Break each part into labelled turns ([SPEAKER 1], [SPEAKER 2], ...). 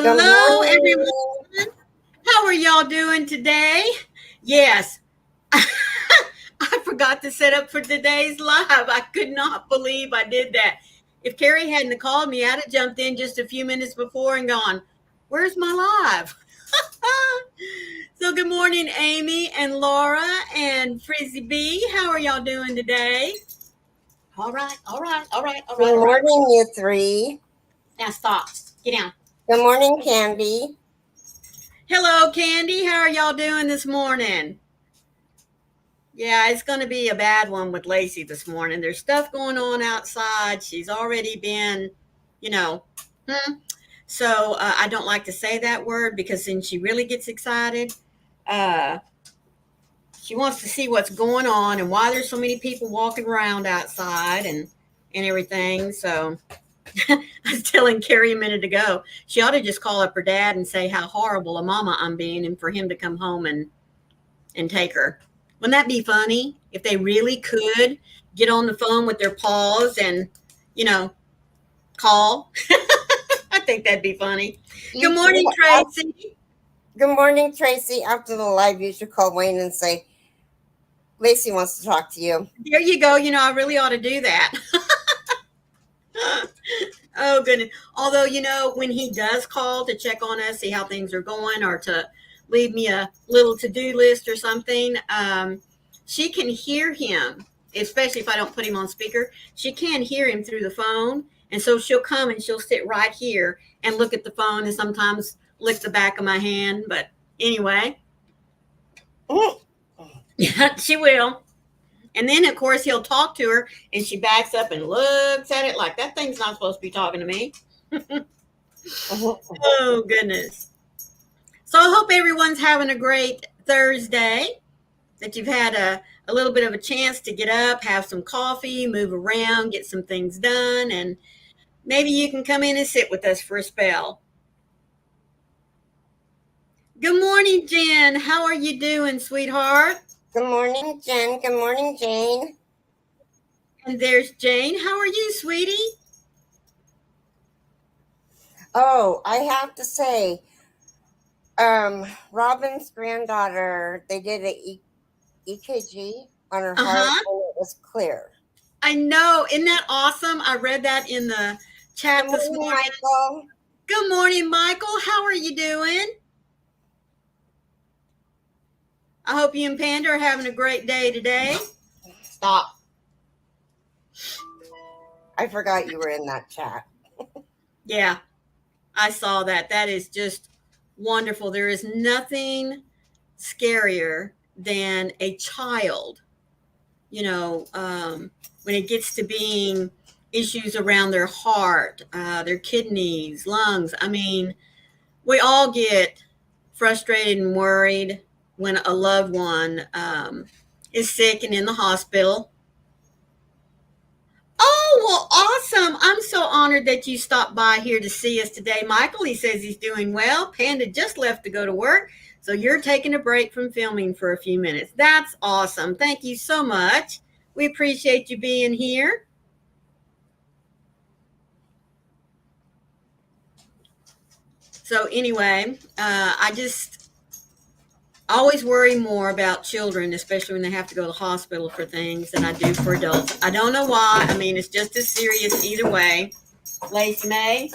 [SPEAKER 1] Good
[SPEAKER 2] Hello, everyone.
[SPEAKER 1] morning.
[SPEAKER 2] How are y'all doing today? Yes, I forgot to set up for today's live. I could not believe I did that. If Carrie hadn't called me, I'd have jumped in just a few minutes before and gone, "Where's my live?" So, good morning, Amy and Laura and Frizzy B. How are y'all doing today? All right, all right, all right, all right,
[SPEAKER 1] Good
[SPEAKER 2] all right.
[SPEAKER 1] morning, you three.
[SPEAKER 2] Now stop. Get down.
[SPEAKER 1] Good morning, Candy.
[SPEAKER 2] Hello, Candy. How are y'all doing this morning? Yeah, it's going to be a bad one with Lacey this morning. There's stuff going on outside. She's already been, you know, hmm. So I don't like to say that word because then she really gets excited. Uh, she wants to see what's going on and why there's so many people walking around outside and everything. So I was telling Carrie a minute ago, she ought to just call up her dad and say how horrible a mama I'm being, and for him to come home and take her. Wouldn't that be funny if they really could get on the phone with their paws and, you know, call? I think that'd be funny. Good morning, Tracy.
[SPEAKER 1] Good morning, Tracy. After the live, you should call Wayne and say, Lacey wants to talk to you.
[SPEAKER 2] There you go. I really ought to do that. Oh, goodness. Although, when he does call to check on us, see how things are going, or to leave me a little to-do list or something, she can hear him, especially if I don't put him on speaker. She can hear him through the phone. And so she'll come and she'll sit right here and look at the phone and sometimes lick the back of my hand. But anyway, yeah, she will. And then, of course, he'll talk to her and she backs up and looks at it like that thing's not supposed to be talking to me. Oh, goodness. So I hope everyone's having a great Thursday, that you've had a little bit of a chance to get up, have some coffee, move around, get some things done, and maybe you can come in and sit with us for a spell. Good morning, Jen. How are you doing, sweetheart?
[SPEAKER 1] Good morning, Jen. Good morning, Jane.
[SPEAKER 2] And there's Jane. How are you, sweetie?
[SPEAKER 1] Oh, I have to say, Robin's granddaughter, they did an EKG on her heart
[SPEAKER 2] Uh-huh.
[SPEAKER 1] and it was clear.
[SPEAKER 2] I know. Isn't that awesome? I read that in the
[SPEAKER 1] Good
[SPEAKER 2] chat this
[SPEAKER 1] morning,
[SPEAKER 2] morning.
[SPEAKER 1] Michael.
[SPEAKER 2] Good morning, Michael. How are you doing? I hope you and Panda are having a great day today. Stop.
[SPEAKER 1] I forgot you were in that chat.
[SPEAKER 2] Yeah, I saw that. That is just wonderful. There is nothing scarier than a child, when it gets to being issues around their heart, their kidneys, lungs. I mean, we all get frustrated and worried when a loved one is sick and in the hospital. Oh, well, awesome. I'm so honored that you stopped by here to see us today, Michael. He says he's doing well. Panda just left to go to work. So you're taking a break from filming for a few minutes. That's awesome. Thank you so much. We appreciate you being here. So anyway, I just always worry more about children, especially when they have to go to the hospital for things, than I do for adults. I don't know why. I mean, it's just as serious either way. Lacey May.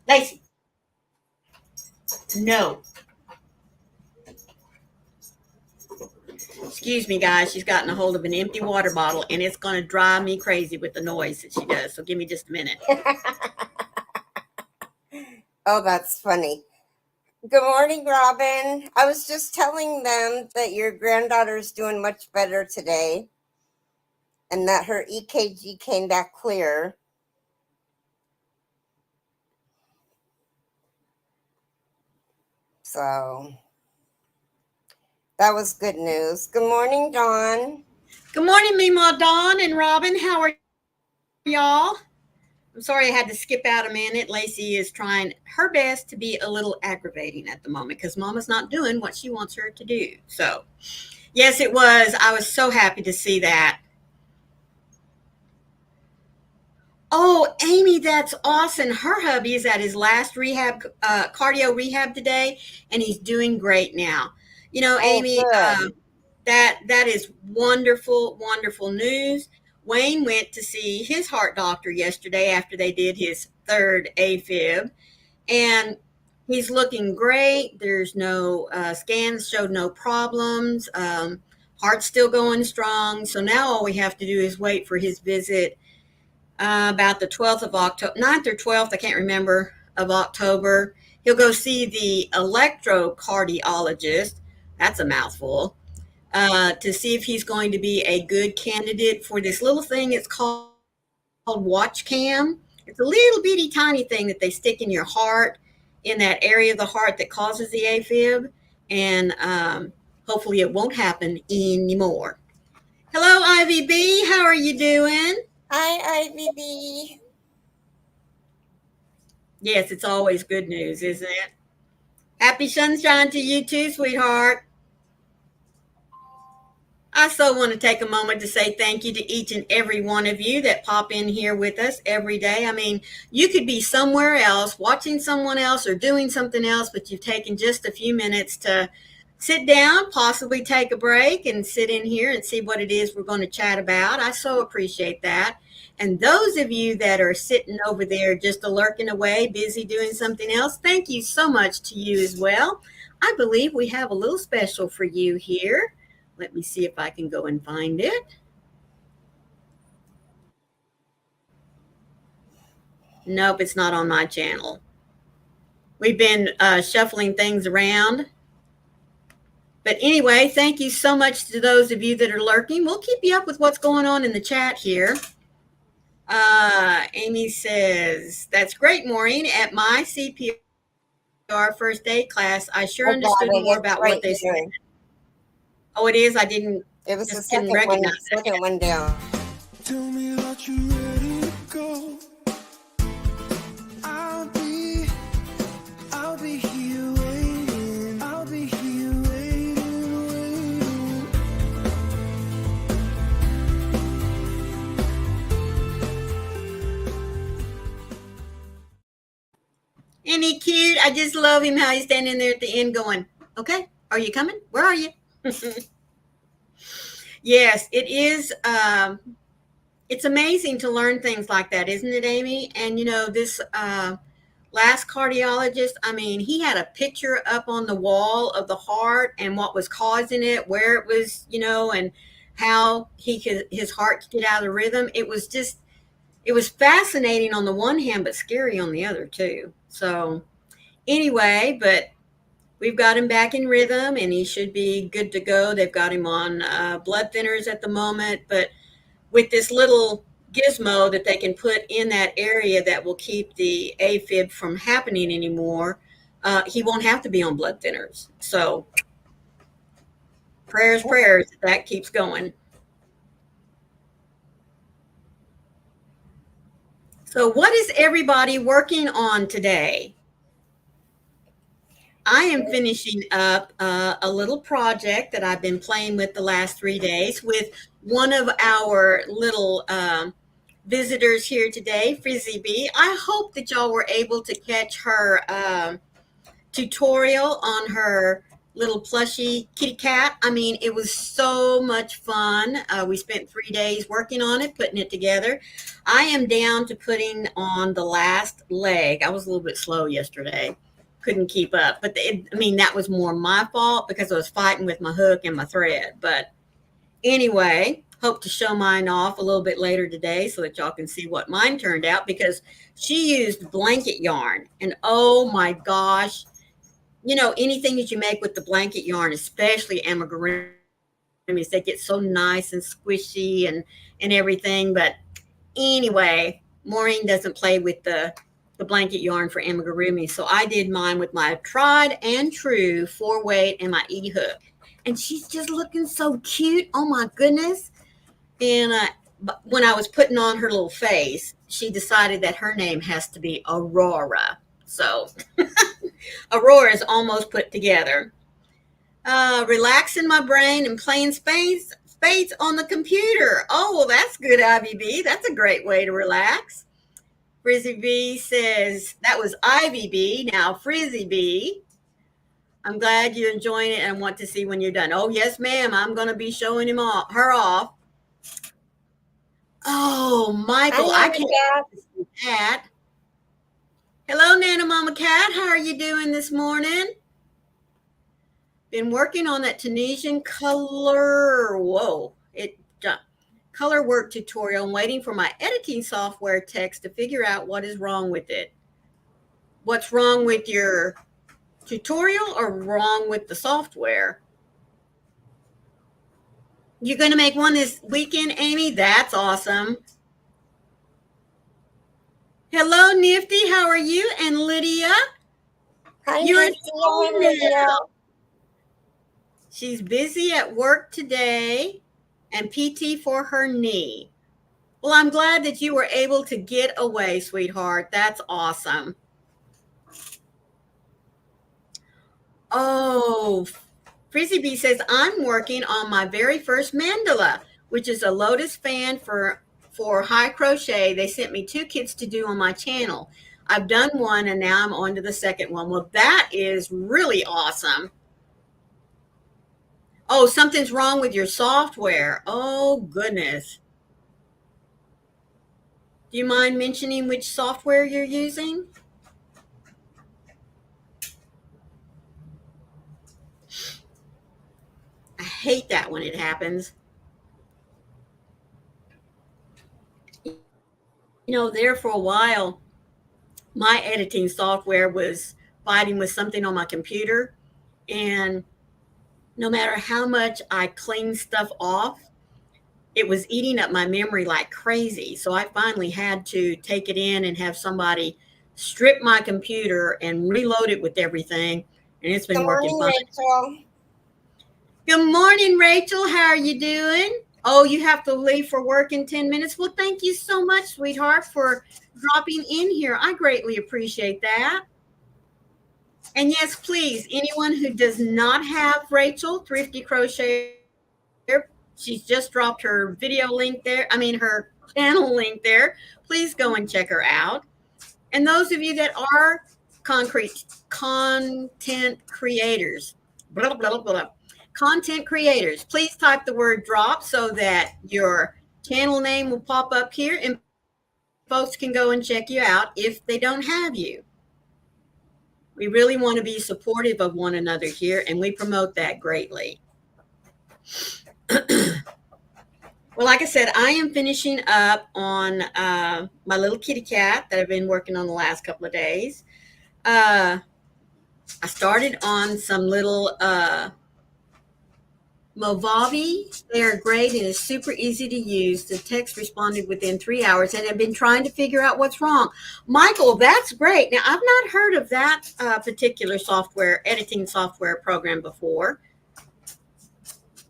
[SPEAKER 2] Lacey. No. Excuse me, guys. She's gotten a hold of an empty water bottle, and it's going to drive me crazy with the noise that she does. So give me just a minute.
[SPEAKER 1] Oh, that's funny. Good morning, Robin. I was just telling them that your granddaughter's doing much better today and that her EKG came back clear. So that was good news. Good morning, Dawn.
[SPEAKER 2] Good morning, Mima, Dawn, and Robin. How are y'all? I'm sorry I had to skip out a minute. Lacey is trying her best to be a little aggravating at the moment because Mama's not doing what she wants her to do. So, yes, it was. I was so happy to see that. Oh, Amy, that's awesome. Her hubby is at his last cardio rehab today, and he's doing great now.
[SPEAKER 1] Oh,
[SPEAKER 2] Amy,
[SPEAKER 1] good.
[SPEAKER 2] that is wonderful, wonderful news. Wayne went to see his heart doctor yesterday after they did his third AFib, and he's looking great. There's no scans showed no problems. Heart's still going strong. So now all we have to do is wait for his visit about the 12th of October, 9th or 12th, I can't remember, of October. He'll go see the electrocardiologist. That's a mouthful. To see if he's going to be a good candidate for this little thing. It's called Watch Cam. It's a little bitty tiny thing that they stick in your heart, in that area of the heart that causes the AFib, and hopefully it won't happen anymore. Hello, Ivy B. How are you doing?
[SPEAKER 1] Hi, IVB.
[SPEAKER 2] Yes, it's always good news, isn't it? Happy sunshine to you too, sweetheart. I so want to take a moment to say thank you to each and every one of you that pop in here with us every day. I mean, you could be somewhere else, watching someone else or doing something else, but you've taken just a few minutes to sit down, possibly take a break, and sit in here and see what it is we're going to chat about. I so appreciate that. And those of you that are sitting over there just lurking away, busy doing something else, thank you so much to you as well. I believe we have a little special for you here. Let me see if I can go and find it. Nope, it's not on my channel. We've been shuffling things around. But anyway, thank you so much to those of you that are lurking. We'll keep you up with what's going on in the chat here. Amy says, that's great, Maureen. At my CPR first aid class, I sure
[SPEAKER 1] I got
[SPEAKER 2] understood
[SPEAKER 1] it.
[SPEAKER 2] more
[SPEAKER 1] It's
[SPEAKER 2] about
[SPEAKER 1] right
[SPEAKER 2] what they said.
[SPEAKER 1] here.
[SPEAKER 2] Oh, it is? I didn't,
[SPEAKER 1] It was the
[SPEAKER 2] just didn't
[SPEAKER 1] second one,
[SPEAKER 2] recognize it.
[SPEAKER 1] second one down.
[SPEAKER 3] Tell me that you're ready to go. I'll be, I'll be here waiting. I'll be here waiting, waiting.
[SPEAKER 2] Ain't he cute? I just love him how he's standing there at the end going, okay, are you coming? Where are you? Yes, it is. It's amazing to learn things like that, isn't it, Amy? And this last cardiologist, I mean, he had a picture up on the wall of the heart and what was causing it, where it was, and how his heart could get out of the rhythm. It was fascinating on the one hand, but scary on the other too. So anyway, but we've got him back in rhythm and he should be good to go. They've got him on blood thinners at the moment, but with this little gizmo that they can put in that area that will keep the AFib from happening anymore, he won't have to be on blood thinners. So prayers, that keeps going. So what is everybody working on today? I am finishing up a little project that I've been playing with the last 3 days with one of our little visitors here today, Frizzy B. I hope that y'all were able to catch her tutorial on her little plushy kitty cat. I mean, it was so much fun. We spent 3 days working on it, putting it together. I am down to putting on the last leg. I was a little bit slow yesterday. Couldn't keep up. But that was more my fault because I was fighting with my hook and my thread. But anyway, hope to show mine off a little bit later today so that y'all can see what mine turned out, because she used blanket yarn. And oh my gosh, anything that you make with the blanket yarn, especially amigurumis, they get so nice and squishy and everything. But anyway, Maureen doesn't play with the blanket yarn for amigurumi. So I did mine with my tried and true 4-weight and my E-hook. And she's just looking so cute. Oh my goodness. And when I was putting on her little face, she decided that her name has to be Aurora. So Aurora is almost put together. Relaxing my brain and playing spades on the computer. Oh, well, that's good, IVB. That's a great way to relax. Frizzy B says, that was Ivy B, now Frizzy B. I'm glad you're enjoying it and want to see when you're done. Oh, yes, ma'am. I'm going to be showing her off. Oh,
[SPEAKER 1] Hi,
[SPEAKER 2] Michael, I
[SPEAKER 1] Nana
[SPEAKER 2] can't
[SPEAKER 1] Cat.
[SPEAKER 2] wait to see that. Hello, Nana Mama Cat. How are you doing this morning? Been working on that Tunisian color. Whoa. Color work tutorial. I'm waiting for my editing software text to figure out what is wrong with it. What's wrong with your tutorial or wrong with the software? You're going to make one this weekend, Amy? That's awesome. Hello, Nifty. How are you? And Lydia?
[SPEAKER 1] Hi,
[SPEAKER 2] You're at
[SPEAKER 1] Nifty.
[SPEAKER 2] home
[SPEAKER 1] Hi, Lydia.
[SPEAKER 2] now. She's busy at work today and PT for her knee. Well, I'm glad that you were able to get away, sweetheart. That's awesome. Oh, Frizzy B says, I'm working on my very first mandala, which is a lotus fan for high crochet. They sent me 2 kits to do on my channel. I've done one and now I'm on to the second one. Well, that is really awesome. Oh, something's wrong with your software. Oh, goodness. Do you mind mentioning which software you're using? I hate that when it happens. There for a while, my editing software was fighting with something on my computer. And no matter how much I cleaned stuff off, it was eating up my memory like crazy. So I finally had to take it in and have somebody strip my computer and reload it with everything. And it's been
[SPEAKER 1] Good
[SPEAKER 2] working
[SPEAKER 1] morning,
[SPEAKER 2] fine.
[SPEAKER 1] Rachel.
[SPEAKER 2] Good morning, Rachel. How are you doing? Oh, you have to leave for work in 10 minutes. Well, thank you so much, sweetheart, for dropping in here. I greatly appreciate that. And yes, please, anyone who does not have Rachel, Thrifty Crocheter, she's just dropped her video link there. I mean, her channel link there. Please go and check her out. And those of you that are content creators, blah, blah, blah, content creators, please type the word drop so that your channel name will pop up here and folks can go and check you out if they don't have you. We really want to be supportive of one another here, and we promote that greatly. Well, like I said, I am finishing up on my little kitty cat that I've been working on the last couple of days. I started on some little Movavi. They are great and it's super easy to use. The text responded within 3 hours, and I've been trying to figure out what's wrong. Michael, that's great. Now, I've not heard of that particular editing software program before,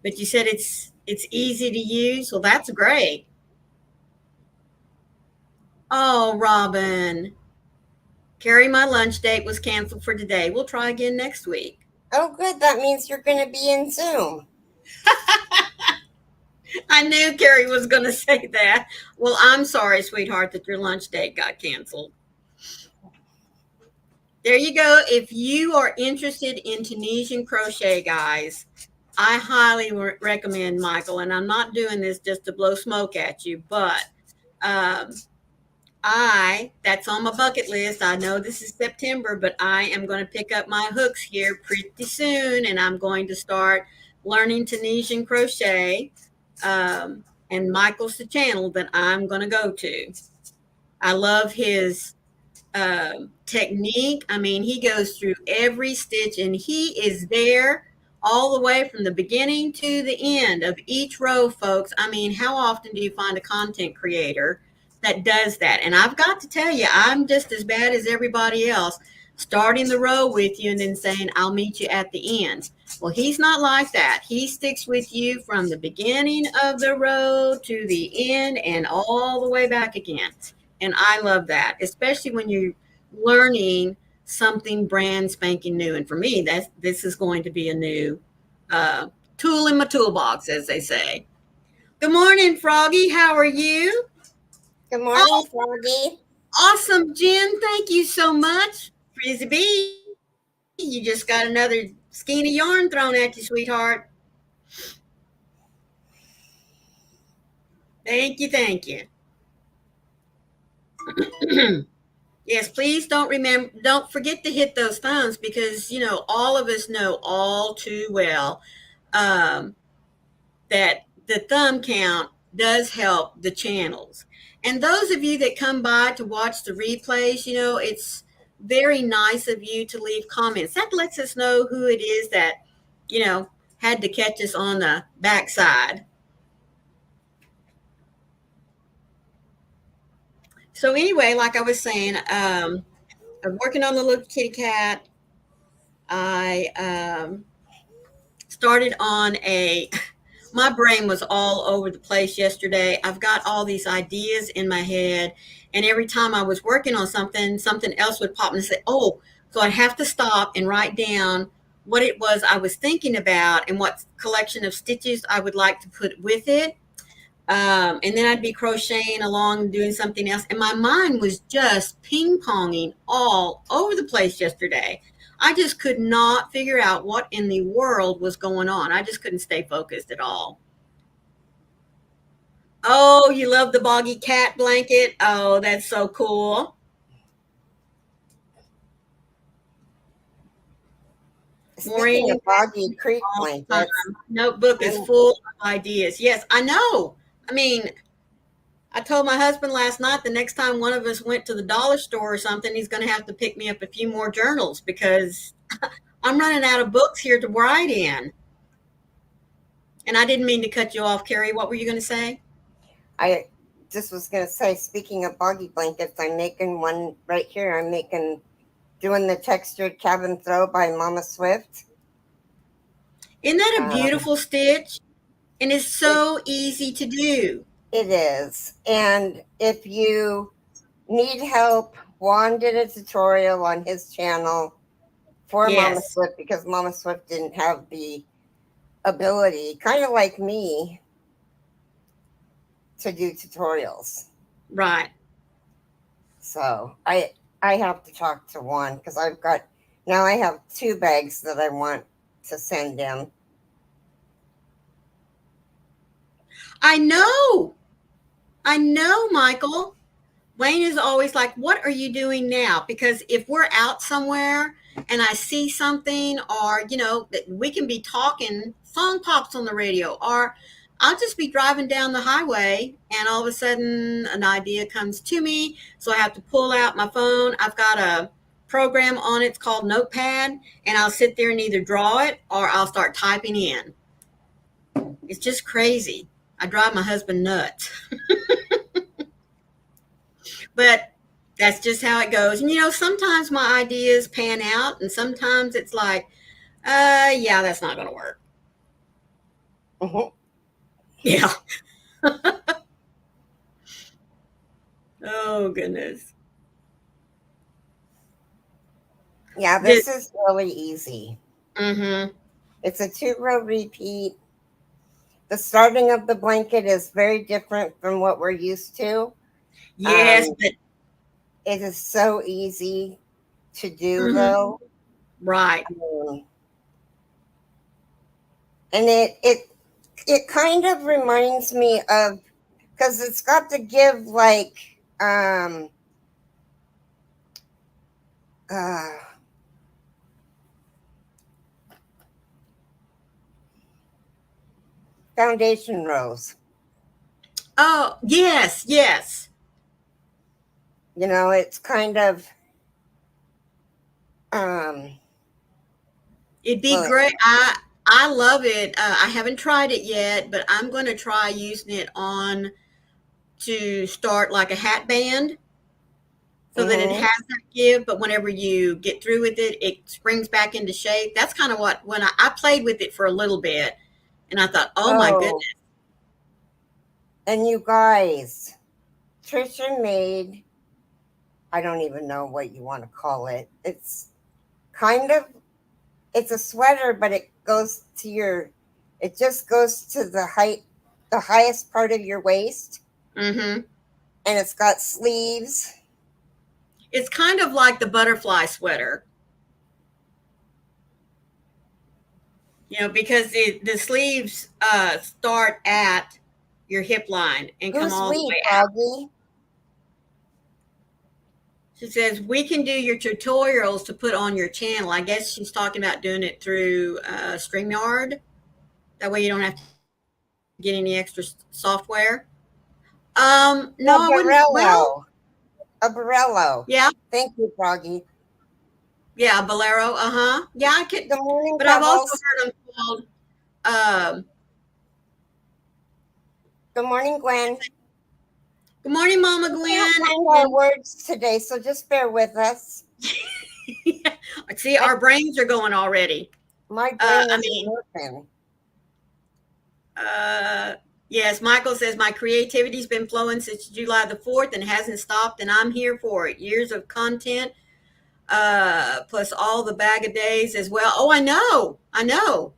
[SPEAKER 2] but you said it's easy to use. Well, that's great. Oh, Robin. Carrie, my lunch date was canceled for today. We'll try again next week.
[SPEAKER 1] Oh, good. That means you're going to be in Zoom.
[SPEAKER 2] I knew Carrie was going to say that. Well, I'm sorry, sweetheart, that your lunch date got canceled. There you go. If you are interested in Tunisian crochet, guys, I highly recommend Michael. And I'm not doing this just to blow smoke at you, but that's on my bucket list. I know this is September, but I am going to pick up my hooks here pretty soon, and I'm going to start learning Tunisian crochet. And Michael's the channel that I'm going to go to. I love his technique. I mean, he goes through every stitch, and he is there all the way from the beginning to the end of each row, folks. I mean, how often do you find a content creator that does that? And I've got to tell you, I'm just as bad as everybody else, starting the row with you and then saying, I'll meet you at the end. Well, he's not like that. He sticks with you from the beginning of the row to the end and all the way back again. And I love that, especially when you're learning something brand spanking new. And for me, this is going to be a new tool in my toolbox, as they say. Good morning, Froggy. How are you?
[SPEAKER 1] Good morning, Froggy.
[SPEAKER 2] Awesome, Jen. Thank you so much. Frizzy B, you just got another skein of yarn thrown at you, sweetheart. Thank you, thank you. Yes, please don't forget to hit those thumbs because all of us know all too well um, that the thumb count does help the channels. And those of you that come by to watch the replays, it's very nice of you to leave comments. That lets us know who it is that, you know, had to catch us on the backside. So anyway, like I was saying, I'm working on the little kitty cat. I started on a my brain was all over the place yesterday. I've got all these ideas in my head, and every time I was working on something else would pop and say, "Oh," so I'd have to stop and write down what it was I was thinking about and what collection of stitches I would like to put with it. And then I'd be crocheting along, doing something else, and my mind was just ping ponging all over the place yesterday. I just could not figure out what in the world was going on. I just couldn't stay focused at all. Oh, you love the boggy cat blanket? Oh, that's so cool.
[SPEAKER 1] Speaking
[SPEAKER 2] Maureen,
[SPEAKER 1] of Boggy Creek
[SPEAKER 2] all the
[SPEAKER 1] blankets,
[SPEAKER 2] time. Notebook is
[SPEAKER 1] I'm,
[SPEAKER 2] full of ideas. Yes, I know. I mean, I told my husband last night the next time one of us went to the dollar store or something, he's going to have to pick me up a few more journals because I'm running out of books here to write in. And I didn't mean to cut you off, Carrie. What were you going to say?
[SPEAKER 1] I just was going to say, speaking of Boggy blankets, I'm making one right here. Doing the textured cabin throw by Mama Swift.
[SPEAKER 2] Isn't that a
[SPEAKER 1] Um,
[SPEAKER 2] beautiful stitch? And it's
[SPEAKER 1] it,
[SPEAKER 2] so easy to do.
[SPEAKER 1] it is. And if you need help, Juan did a tutorial on his channel for Mama
[SPEAKER 2] Yes,
[SPEAKER 1] Swift because Mama Swift didn't have the ability, kind of like me, to do tutorials.
[SPEAKER 2] right.
[SPEAKER 1] So I have to talk to Juan because I have 2 bags that I want to send him.
[SPEAKER 2] I know. I know, Michael. Wayne is always like, "What are you doing now?" Because if we're out somewhere and I see something, or, that we can be talking, song pops on the radio, or I'll just be driving down the highway and all of a sudden an idea comes to me. So I have to pull out my phone. I've got a program on it, it's called Notepad, and I'll sit there and either draw it or I'll start typing in. It's just crazy. I drive my husband nuts. But that's just how it goes. And sometimes my ideas pan out, and sometimes it's like, yeah, that's not going to work.
[SPEAKER 1] Mhm.
[SPEAKER 2] Yeah. Oh, goodness.
[SPEAKER 1] Yeah,
[SPEAKER 2] This,
[SPEAKER 1] this is really easy.
[SPEAKER 2] mm-hmm.
[SPEAKER 1] It's a 2-row repeat. The starting of the blanket is very different from what we're used to.
[SPEAKER 2] Yes,
[SPEAKER 1] Um,
[SPEAKER 2] but,
[SPEAKER 1] it is so easy to do,
[SPEAKER 2] mm-hmm.
[SPEAKER 1] though.
[SPEAKER 2] Right.
[SPEAKER 1] Um, and it kind of reminds me of, because it's got to give like uh, foundation rows.
[SPEAKER 2] Oh, yes, yes.
[SPEAKER 1] It's kind of um,
[SPEAKER 2] It'd be
[SPEAKER 1] well,
[SPEAKER 2] great. I love it. I haven't tried it yet, but I'm going to try using it on to start like a hat band, so that it
[SPEAKER 1] mm-hmm.
[SPEAKER 2] has that give, but whenever you get through with it, it springs back into shape. That's kind of what, when I played with it for a little bit, and I thought, oh my goodness.
[SPEAKER 1] Oh, and you guys, Trisha made, I don't even know what you want to call it. Kind of, it's a sweater, but it just goes to the highest part of your waist,
[SPEAKER 2] Mm-hmm.
[SPEAKER 1] and it's got sleeves.
[SPEAKER 2] It's kind of like the butterfly sweater, because the sleeves start at your hip line and come
[SPEAKER 1] Who's
[SPEAKER 2] all the
[SPEAKER 1] we,
[SPEAKER 2] way out.
[SPEAKER 1] Froggy?
[SPEAKER 2] She says, we can do your tutorials to put on your channel. I guess she's talking about doing it through StreamYard. That way you don't have to get any extra software.
[SPEAKER 1] A
[SPEAKER 2] No, I wouldn't. Well,
[SPEAKER 1] A Barello.
[SPEAKER 2] yeah,
[SPEAKER 1] Thank you, Froggy.
[SPEAKER 2] yeah, Bolero. Yeah, I could.
[SPEAKER 1] Good morning,
[SPEAKER 2] But I've also
[SPEAKER 1] Pebbles.
[SPEAKER 2] heard them called. Um,
[SPEAKER 1] Good morning, Gwen.
[SPEAKER 2] Good morning, Mama
[SPEAKER 1] We can't
[SPEAKER 2] Gwen.
[SPEAKER 1] find our words today, so just bear with us.
[SPEAKER 2] See, our brains are going already.
[SPEAKER 1] My brain
[SPEAKER 2] I
[SPEAKER 1] isn't
[SPEAKER 2] mean,
[SPEAKER 1] working.
[SPEAKER 2] yes, Michael says my creativity's been flowing since July the 4th and hasn't stopped, and I'm here for it. Years of content, plus all the bag of days as well. Oh, I know.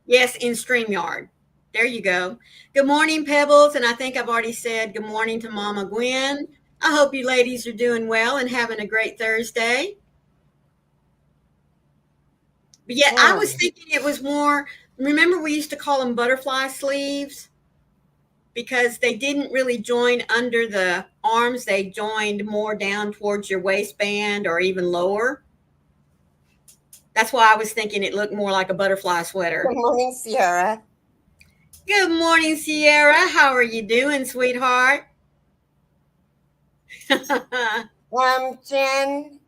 [SPEAKER 2] Yes, in StreamYard. There you go. Good morning, Pebbles, and I think I've already said good morning to Mama Gwen. I hope you ladies are doing well and having a great Thursday. But yeah, I was thinking it was more, remember we used to call them butterfly sleeves because they didn't really join under the arms. They joined more down towards your waistband or even lower. That's why I was thinking it looked more like a butterfly sweater.
[SPEAKER 1] Good morning, Sierra.
[SPEAKER 2] Good morning, Sierra. How are you doing, sweetheart?
[SPEAKER 1] Jen,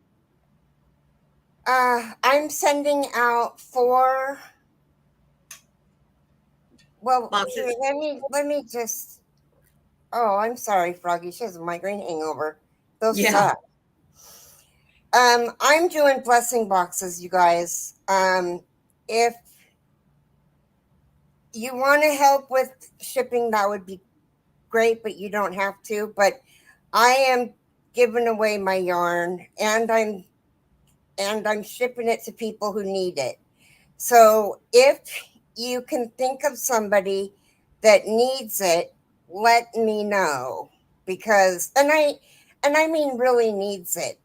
[SPEAKER 1] I'm sending out 4. Well,
[SPEAKER 2] Boxes.
[SPEAKER 1] here, let me just. Oh, I'm sorry, Froggy. She has a migraine hangover. Those suck. I'm doing blessing boxes, you guys. If you want to help with shipping, that would be great, but you don't have to. But I am giving away my yarn, and I'm shipping it to people who need it. So if you can think of somebody that needs it, let me know, because and I mean really needs it.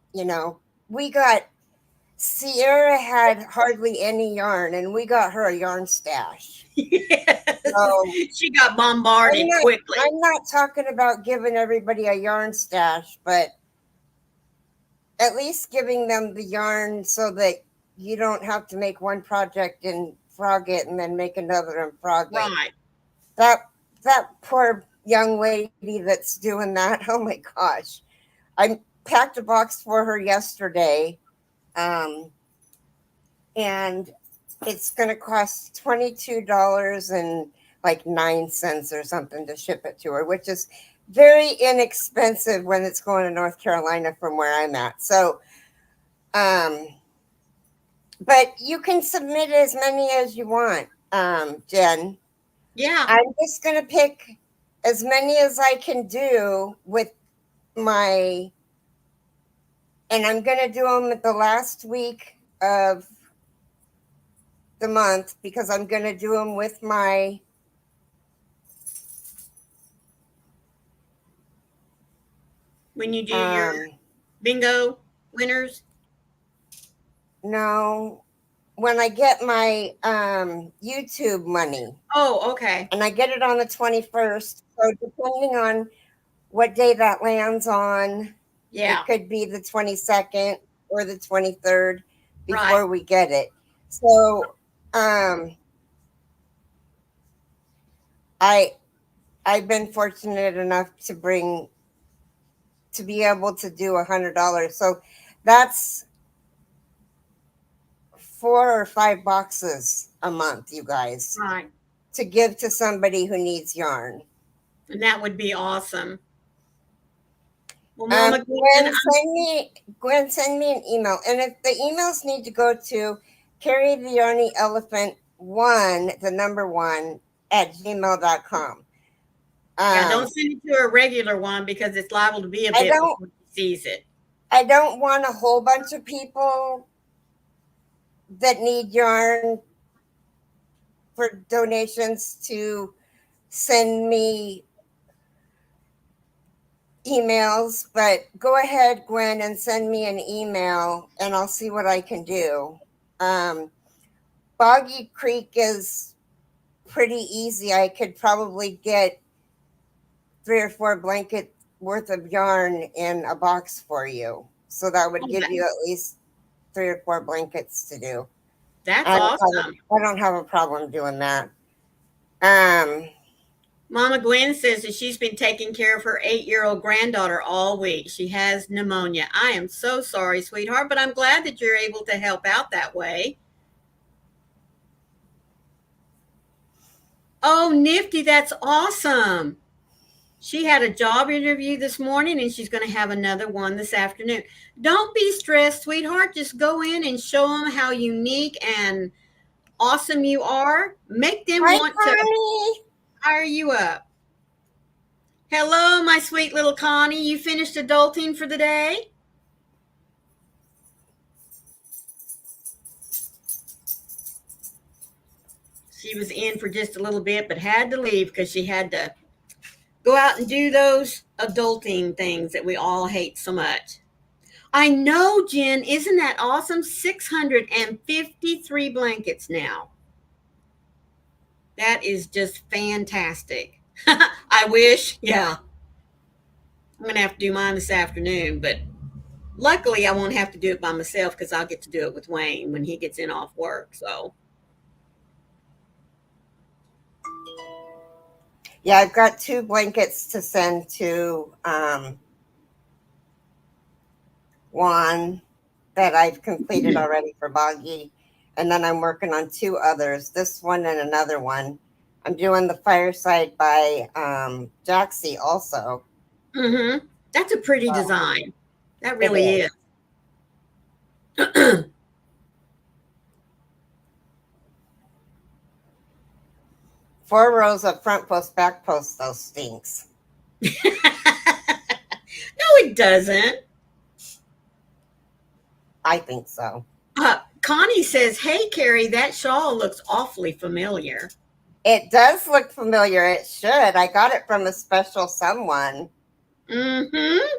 [SPEAKER 1] We got Sierra had hardly any yarn, and we got her a yarn stash.
[SPEAKER 2] Yes.
[SPEAKER 1] So
[SPEAKER 2] She got bombarded quickly.
[SPEAKER 1] I'm not talking about giving everybody a yarn stash, but at least giving them the yarn so that you don't have to make one project and frog it and then make another and frog it.
[SPEAKER 2] Right.
[SPEAKER 1] That poor young lady that's doing that. Oh my gosh. I packed a box for her yesterday. And it's going to cost $22.09 or something to ship it to her, which is very inexpensive when it's going to North Carolina from where I'm at. So, but you can submit as many as you want, Jen.
[SPEAKER 2] Yeah.
[SPEAKER 1] I'm just going to pick as many as I can do with and I'm going to do them at the last week of the month because I'm going to do them with my
[SPEAKER 2] when you do your bingo winners.
[SPEAKER 1] No, when I get my YouTube money.
[SPEAKER 2] Oh, okay.
[SPEAKER 1] And I get it on the 21st. So depending on what day that lands on, it could be the 22nd or the 23rd before we get it. So I've been fortunate enough to be able to do $100. So that's 4 or 5 boxes a month, you guys.
[SPEAKER 2] Right.
[SPEAKER 1] To give to somebody who needs yarn.
[SPEAKER 2] And that would be awesome. Well, Mama
[SPEAKER 1] Gwen, send me an email. And if the emails need to go to Carry the Yarny Elephant 1, the number 1, at gmail.com.
[SPEAKER 2] Yeah, don't send it to a regular one because it's liable to be a bit before she sees it.
[SPEAKER 1] I don't want a whole bunch of people that need yarn for donations to send me emails, but go ahead, Gwen, and send me an email and I'll see what I can do. Boggy Creek is pretty easy. I could probably get 3 or 4 blanket worth of yarn in a box for you. So that would give you at least 3 or 4 blankets to do.
[SPEAKER 2] That's awesome.
[SPEAKER 1] I don't have a problem doing that. Um,
[SPEAKER 2] Mama Gwen says that she's been taking care of her 8-year-old granddaughter all week. She has pneumonia. I am so sorry, sweetheart, but I'm glad that you're able to help out that way. Oh, Nifty, that's awesome. She had a job interview this morning and she's going to have another one this afternoon. Don't be stressed, sweetheart. Just go in and show them how unique and awesome you are. Make them want to hire you up. Hello, my sweet little Connie. You finished adulting for the day? She was in for just a little bit, but had to leave because she had to go out and do those adulting things that we all hate so much. I know, Jen. Isn't that awesome? 653 blankets now. That is just fantastic. I wish. Yeah. I'm going to have to do mine this afternoon, but luckily I won't have to do it by myself because I'll get to do it with Wayne when he gets in off work. So.
[SPEAKER 1] Yeah, I've got 2 blankets to send to Juan that I've completed already for Boggy. And then I'm working on 2 others, this one and another one. I'm doing the fireside by Jaxie also.
[SPEAKER 2] Mm-hmm. That's a pretty design. That really is.
[SPEAKER 1] 4 rows of front post, back post, though stinks.
[SPEAKER 2] No, it doesn't.
[SPEAKER 1] I think so.
[SPEAKER 2] Connie says, hey, Carrie, that shawl looks awfully familiar.
[SPEAKER 1] It does look familiar. It should. I got it from a special someone.
[SPEAKER 2] Mm-hmm.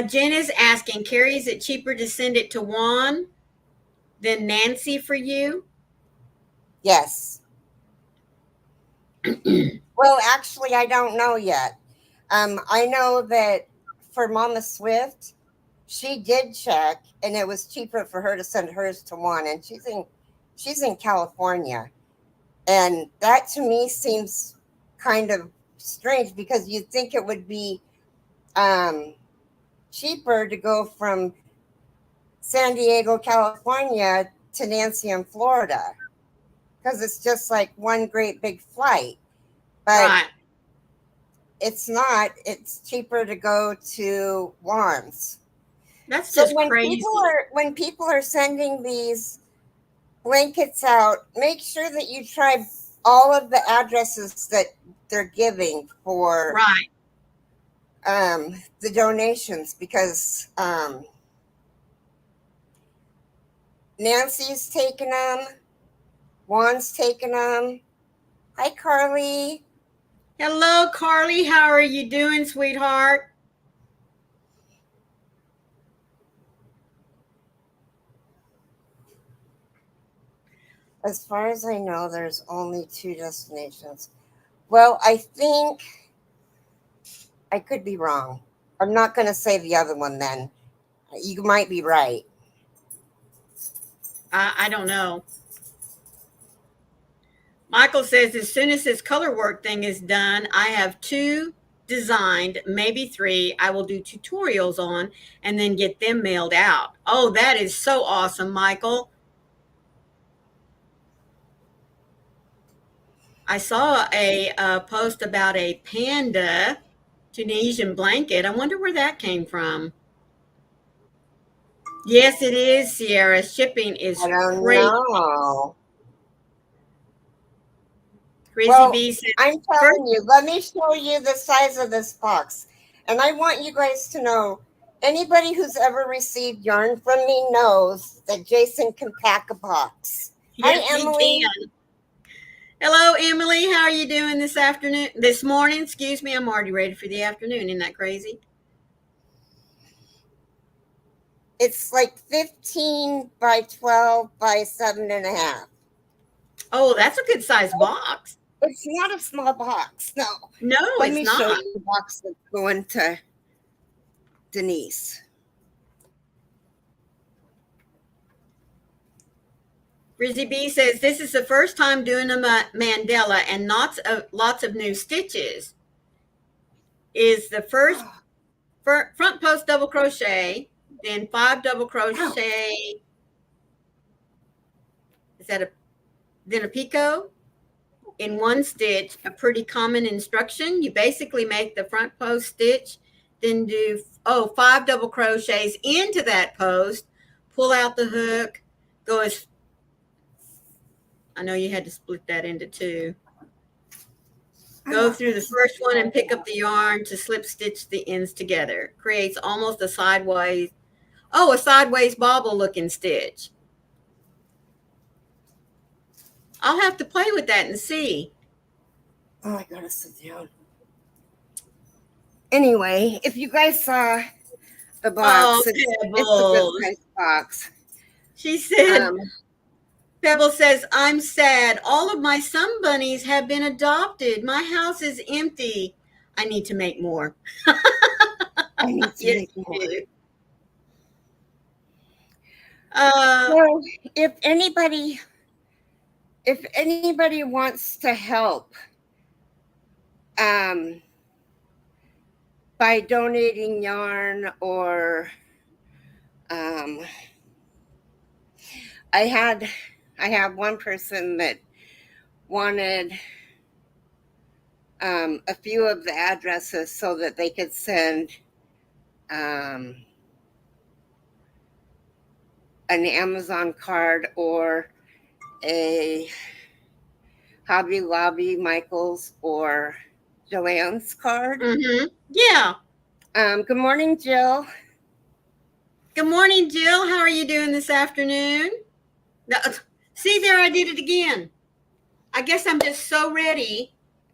[SPEAKER 2] Jen is asking, Carrie, is it cheaper to send it to Juan than Nancy for you?
[SPEAKER 1] Yes. Well, actually, I don't know yet. I know that for Mama Swift, she did check, and it was cheaper for her to send hers to Juan, and she's in California, and that to me seems kind of strange because you'd think it would be cheaper to go from San Diego, California to Nancy in Florida because it's just like one great big flight. But
[SPEAKER 2] right.
[SPEAKER 1] It's not. It's cheaper to go to Juan's.
[SPEAKER 2] That's just crazy.
[SPEAKER 1] When people are sending these blankets out, make sure that you try all of the addresses that they're giving for the donations because Nancy's taking them, Juan's taking them. Hi, Carly.
[SPEAKER 2] Hello, Carly. How are you doing, sweetheart?
[SPEAKER 1] As far as I know, there's only 2 destinations. Well, I think I could be wrong. I'm not going to say the other one then. You might be right.
[SPEAKER 2] I don't know. Michael says, as soon as this color work thing is done, I have 2 designed, maybe 3. I will do tutorials on and then get them mailed out. Oh, that is so awesome, Michael. I saw a post about a panda Tunisian blanket. I wonder where that came from. Yes, it is, Sierra. Shipping is
[SPEAKER 1] I don't
[SPEAKER 2] crazy.
[SPEAKER 1] know.
[SPEAKER 2] Crazy Bee says,
[SPEAKER 1] I'm telling you, let me show you the size of this box. And I want you guys to know, anybody who's ever received yarn from me knows that Jason can pack a box.
[SPEAKER 2] Yes,
[SPEAKER 1] Hi, Emily.
[SPEAKER 2] he can. Hello, Emily. How are you doing this morning? Excuse me. I'm already ready for the afternoon. Isn't that crazy?
[SPEAKER 1] It's like 15 by 12 by 7.5.
[SPEAKER 2] Oh, that's a good sized box.
[SPEAKER 1] It's not a small box. No.
[SPEAKER 2] No,
[SPEAKER 1] Let
[SPEAKER 2] it's
[SPEAKER 1] me show
[SPEAKER 2] not.
[SPEAKER 1] you the box that's going to Denise.
[SPEAKER 2] Rizzy B says this is the first time doing a mandala and lots of new stitches. Is the first front post double crochet, then 5 double crochet. Is that then a picot in one stitch? A pretty common instruction. You basically make the front post stitch, then do 5 double crochets into that post, pull out the hook, go as I know you had to split that into 2. Go through the first one and pick up the yarn to slip stitch the ends together. Creates almost a sideways bobble looking stitch. I'll have to play with that and see.
[SPEAKER 1] Oh, I gotta sit down. Anyway, if you guys saw the box, it's a good size box.
[SPEAKER 2] She said, Pebble says, I'm sad. All of my sun bunnies have been adopted. My house is empty. I need to make more.
[SPEAKER 1] I need to make more. So if anybody wants to help by donating yarn or I have one person that wanted a few of the addresses so that they could send an Amazon card or a Hobby Lobby, Michael's, or Joanne's card.
[SPEAKER 2] Mm-hmm. Yeah.
[SPEAKER 1] Good morning, Jill.
[SPEAKER 2] Good morning, Jill. How are you doing this afternoon? See there, I did it again. I guess I'm just so ready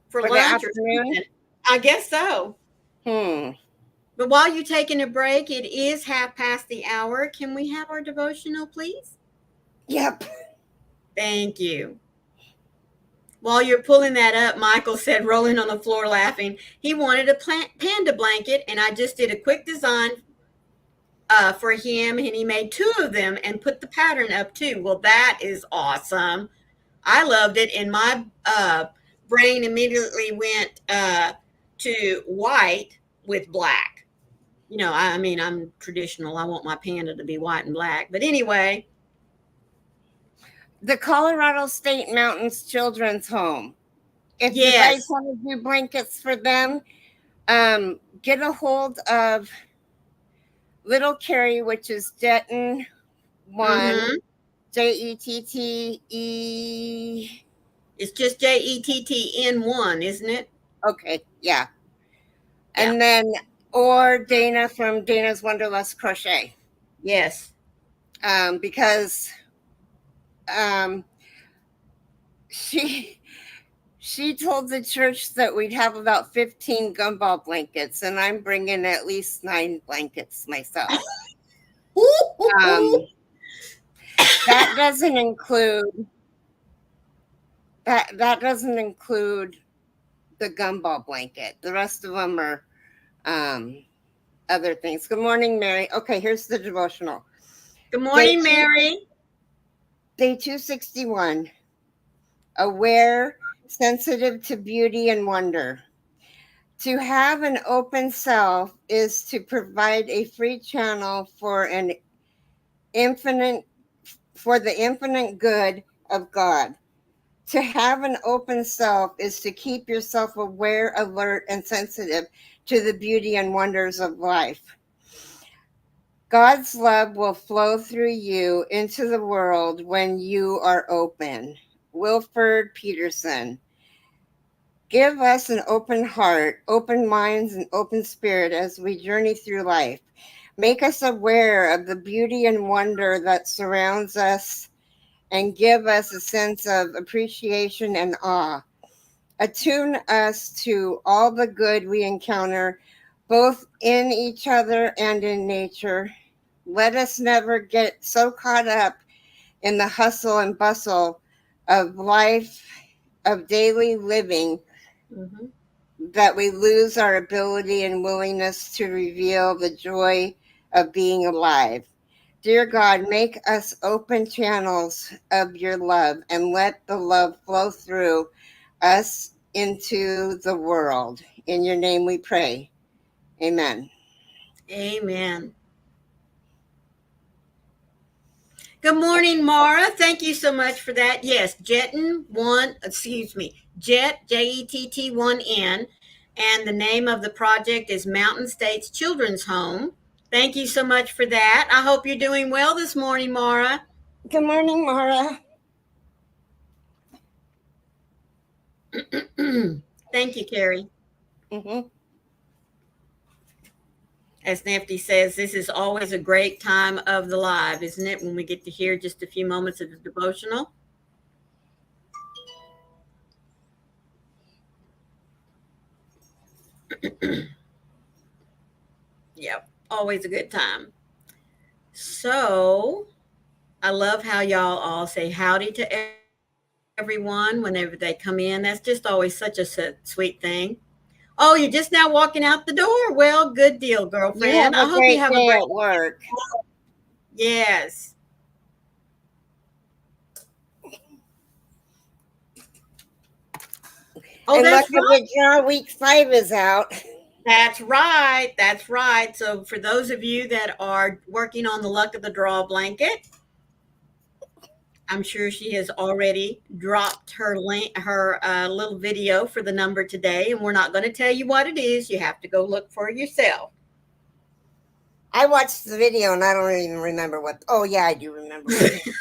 [SPEAKER 2] for lunch or something. I guess so. But while you're taking a break, it is 1:30. Can we have our devotional, please?
[SPEAKER 1] Yep.
[SPEAKER 2] Thank you. While you're pulling that up, Michael said, rolling on the floor laughing, he wanted a panda blanket, and I just did a quick design for him, and he made 2 of them and put the pattern up too. Well, that is awesome. I loved it, and my brain immediately went to white with black. You know, I mean, I'm traditional. I want my panda to be white and black. But anyway.
[SPEAKER 1] The Colorado State Mountains Children's Home. If you guys want to do blankets for them, get a hold of Little Carrie, which is Jetton 1, Jettee.
[SPEAKER 2] It's just JETTN1, isn't it?
[SPEAKER 1] Okay, yeah. And then, or Dana from Dana's Wonderlust Crochet.
[SPEAKER 2] Yes.
[SPEAKER 1] Because she told the church that we'd have about 15 gumball blankets, and I'm bringing at least 9 blankets myself. That doesn't include that doesn't include the gumball blanket. The rest of them are other things. Good morning, Mary. Okay, here's the devotional.
[SPEAKER 2] Good morning, Mary.
[SPEAKER 1] Day 261. Aware, sensitive to beauty and wonder. To have an open self is to provide a free channel for the infinite good of God. To have an open self is to keep yourself aware, alert, and sensitive to the beauty and wonders of life. God's love will flow through you into the world when you are open. Wilford Peterson. Give us an open heart, open minds, and open spirit as we journey through life. Make us aware of the beauty and wonder that surrounds us and give us a sense of appreciation and awe. Attune us to all the good we encounter, both in each other and in nature. Let us never get so caught up in the hustle and bustle of life, of daily living,
[SPEAKER 2] Mhm.
[SPEAKER 1] that we lose our ability and willingness to reveal the joy of being alive. Dear God, make us open channels of your love and let the love flow through us into the world. In your name we pray. Amen.
[SPEAKER 2] Amen. Good morning, Mara. Thank you so much for that. Yes, Jet, JETT1N, and the name of the project is Mountain States Children's Home. Thank you so much for that. I hope you're doing well this morning, Mara.
[SPEAKER 1] Good morning, Mara.
[SPEAKER 2] Thank you, Carrie.
[SPEAKER 1] Mm-hmm.
[SPEAKER 2] As Nifty says, this is always a great time of the live, isn't it? When we get to hear just a few moments of the devotional. Yep, always a good time. So I love how y'all all say howdy to everyone whenever they come in. That's just always such a sweet thing. Oh, you're just now walking out the door. Well, good deal,
[SPEAKER 1] You have
[SPEAKER 2] girlfriend. I
[SPEAKER 1] a
[SPEAKER 2] hope you
[SPEAKER 1] great
[SPEAKER 2] have a
[SPEAKER 1] day
[SPEAKER 2] great.
[SPEAKER 1] at work.
[SPEAKER 2] Yes. Oh,
[SPEAKER 1] And look
[SPEAKER 2] that's
[SPEAKER 1] at
[SPEAKER 2] right.
[SPEAKER 1] the draw, week 5 is out.
[SPEAKER 2] That's right. That's right. So, for those of you that are working on the luck of the draw blanket, I'm sure she has already dropped her link, her little video for the number today, and we're not going to tell you what it is. You have to go look for it yourself.
[SPEAKER 1] I watched the video and I don't even remember what. Oh, yeah, I do remember what it is.